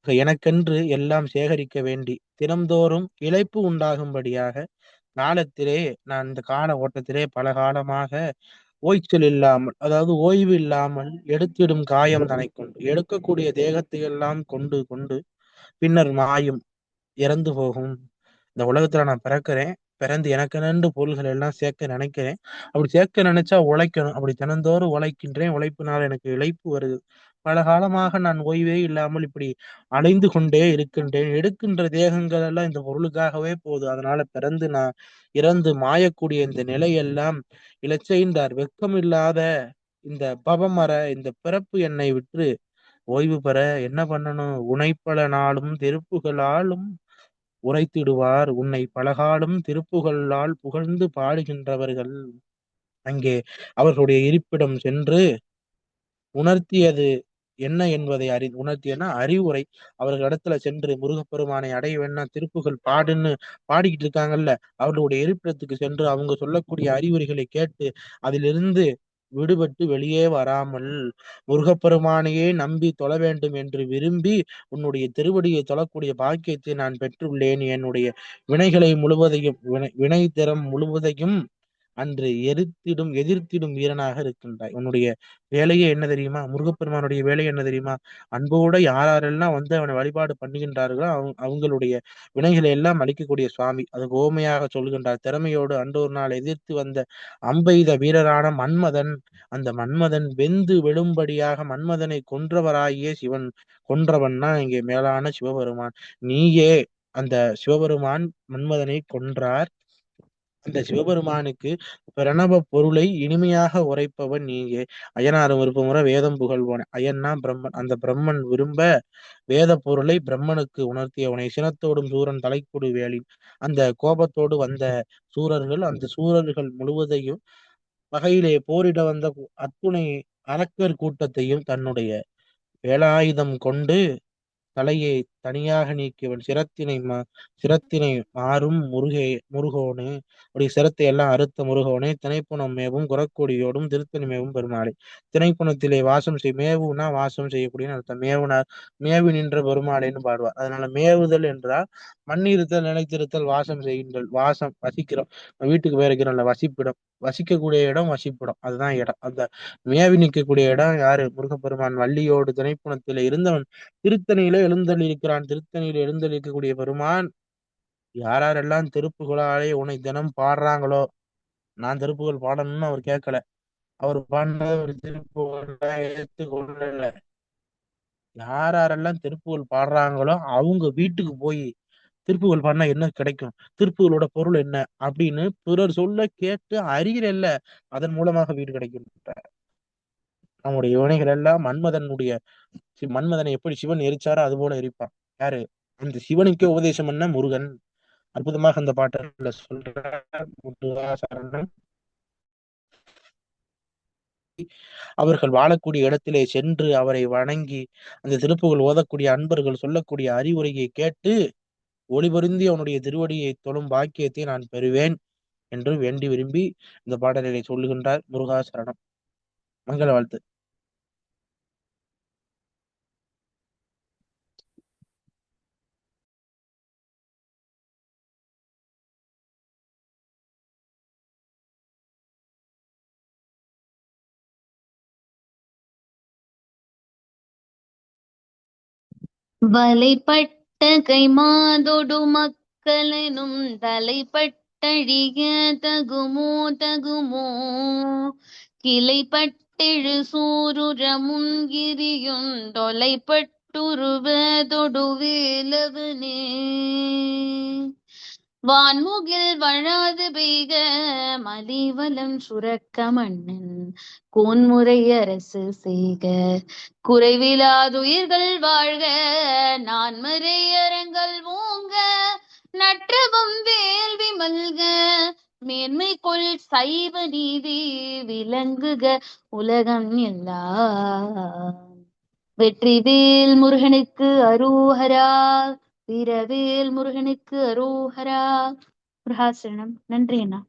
Speaker 2: எனக்கென்று எல்லாம் சேகரிக்க வேண்டி தினம்தோறும் இழைப்பு உண்டாகும்படியாக காலத்திலே நான் இந்த கால ஓட்டத்திலே பல காலமாக ஓய்ச்சல் இல்லாமல், அதாவது ஓய்வு இல்லாமல் எடுத்திடும் காயம் தனை கொண்டு எடுக்கக்கூடிய தேகத்தை எல்லாம் கொண்டு கொண்டு பின்னர் மாயும் இறந்து போகும். இந்த உலகத்துல நான் பிறக்கிறேன், பிறந்து எனக்கு பொருள்கள் எல்லாம் சேர்க்க நினைக்கிறேன். அப்படி சேர்க்க நினைச்சா உழைக்கணும். அப்படி தினந்தோறும் உழைக்கின்றேன். உழைப்பினால் எனக்கு இழைப்பு வருது. பல காலமாக நான் ஓய்வே இல்லாமல் இப்படி அலைந்து கொண்டே இருக்கின்றேன். எடுக்கின்ற தேகங்கள் எல்லாம் இந்த பொருளுக்காகவே போகுது. அதனால பிறந்து நான் இறந்து மாயக்கூடிய இந்த நிலையெல்லாம் இலச்சைந்தார் வெக்கம் இல்லாத இந்த பவமர இந்த பிறப்பு என்னை விட்டு ஓய்வு பெற என்ன பண்ணணும்? உனைப்பல நாளும் திருப்புகளாலும் உரைத்திடுவார் உன்னை பலகாலும் திருப்புகளால் புகழ்ந்து பாடுகின்றவர்கள். அங்கே அவர்களுடைய இருப்பிடம் சென்று உணர்த்தியது என்ன என்பதை உணர்த்தியன்னா அறிவுரை. அவர்கள் இடத்துல சென்று முருகப்பெருமானை அடைய வேணா திருப்புகள் பாடுன்னு பாடிக்கிட்டு இருக்காங்கல்ல, அவர்களுடைய இருப்பிடத்துக்கு சென்று அவங்க சொல்லக்கூடிய அறிவுரைகளை கேட்டு அதிலிருந்து விடுபட்டு வெளியே வராமல் முருகப்பெருமானையே நம்பி தொழ வேண்டும் என்று விரும்பி உன்னுடைய திருவடியை தொழக்கூடிய பாக்கியத்தை நான் பெற்றுள்ளேன். என்னுடைய வினைகளை முழுவதையும் வினை திறம் முழுவதையும் அன்று எதிர்த்திடும் வீரனாக இருக்கின்றாய். உன்னுடைய வேலையே என்ன தெரியுமா? முருகப்பெருமானுடைய வேலை என்ன தெரியுமா? அன்போட யாரெல்லாம் வந்து அவனை வழிபாடு பண்ணுகின்றார்களோ அவங்களுடைய வினைகளை எல்லாம் அளிக்கக்கூடிய சுவாமி. அது கோமையாக சொல்கின்றார். திறமையோடு அன்றொரு நாள் எதிர்த்து வந்த அம்பெய்த வீரரான மன்மதன், அந்த மன்மதன் வெந்து விழும்படியாக மன்மதனை கொன்றவராகிய சிவன். கொன்றவன்னா இங்கே மேலான சிவபெருமான். நீயே அந்த சிவபெருமான் மன்மதனை கொன்றார். இந்த சிவபெருமானுக்கு பிரணவ பொருளை இனிமையாக உரைப்பவன் நீயே. அயனார் விருப்பமுற வேதம் புகழ்வோனே. அயன்னா பிரம்மன். அந்த பிரம்மன் விரும்ப வேத பொருளை பிரம்மனுக்கு உணர்த்தியவனை. சினத்தோடும் சூரன் தலைக்குடு வேலின். அந்த கோபத்தோடு வந்த சூரர்கள், அந்த சூரர்கள் முழுவதையும் வகையிலே போரிட வந்த அத்துணை அரக்கர் கூட்டத்தையும் தன்னுடைய வேலாயுதம் கொண்டு தலையை தனியாக நீக்கியவன். சிரத்தினை மாறும் முருகோனே. உடைய சிரத்தை எல்லாம் அறுத்த முருகோனே. திணைப்புணம் மேவும் குரக்கொடியோடும் திருத்தணி மேவும் பெருமாளே. திணைப்புணத்திலே வாசம் மேவுனா வாசம் செய்யக்கூடிய அர்த்தம். மேவி நின்ற பெருமாளேன்னு பாடுவார். அதனால மேவுதல் என்றால் மண்ணிருத்தல், நிலைத்திருத்தல், வாசம் செய்கின்றல். வாசம் வசிக்கிறோம், வீட்டுக்கு பேர் இருக்கிறோம்ல, வசிப்பிடம். வசிக்கக்கூடிய இடம் வசிப்பிடம், அதுதான் இடம். அந்த மேவி நிற்கக்கூடிய இடம் யாரு? முருகப்பெருமான். வள்ளியோடு திணைப்புணத்திலே இருந்தவன் திருத்தணியில எழுந்தள்ளியிருக்கிறான். திருத்தணியில எழுந்தள்ளிருக்கக்கூடிய பெருமான் யாரெல்லாம் திருப்புகளாலே உன்னை தினம் பாடுறாங்களோ, நான் திருப்புகழ் பாடணும்னு அவர் கேட்கல. அவர் பாடினத ஒரு திருப்புகழ ஏற்றுக்கொள்ளல. யாரெல்லாம் திருப்புகழ் பாடுறாங்களோ அவங்க வீட்டுக்கு போய் திருப்புகழ் பாடினா என்ன கிடைக்கும், திருப்புகளோட பொருள் என்ன அப்படின்னு பிறர் சொல்ல கேட்டு அறிகிறல்ல, அதன் மூலமாக வீடு கிடைக்கும். நம்முடைய வினைகள் எல்லாம் மன்மதனை எப்படி சிவன் எரிச்சாரோ அது போல எரிப்பான். யாரு? அந்த சிவனுக்கே உபதேசம் பண்ண முருகன். அற்புதமாக அந்த பாட்டுல சொல்றார் முருகாசரணன். அவர்கள் வாழக்கூடிய இடத்திலே சென்று அவரை வணங்கி அந்த திருப்புகள் ஓதக்கூடிய அன்பர்கள் சொல்லக்கூடிய அறிவுரையை கேட்டு ஒளிபொருந்தி அவனுடைய திருவடியை தொழும் பாக்கியத்தை நான் பெறுவேன் என்று வேண்டி விரும்பி இந்த பாடலை சொல்லுகின்றார். முருகாசரணம். மங்கள வாழ்த்து.
Speaker 1: வலைப்பட்ட கைமாதொடு மக்களெனும் தலைப்பட்டழிய தகுமோ கிளைப்பட்டெழு சூருர முன்கிரியும் தொலைப்பட்டுருவதொடு வேலவனே. வான்முகில் வழாது பெய்க மலிவலம் சுரக்க மன்னன் கோன்முறை அரசு செய்க குறைவிலாதுயிர்கள் வாழ்க நான்மறை அரங்கள் ஓங்க நற்றவம் வேள்வி மல்க மேன்மை கொள் சைவ நீதி விளங்குக உலகம் எல்லாம். வெற்றிவேல் முருகனுக்கு அரோஹரா. வீரவேல் முருகனுக்கு அரோஹரா. முருகாசரணம். நன்றி அண்ணா.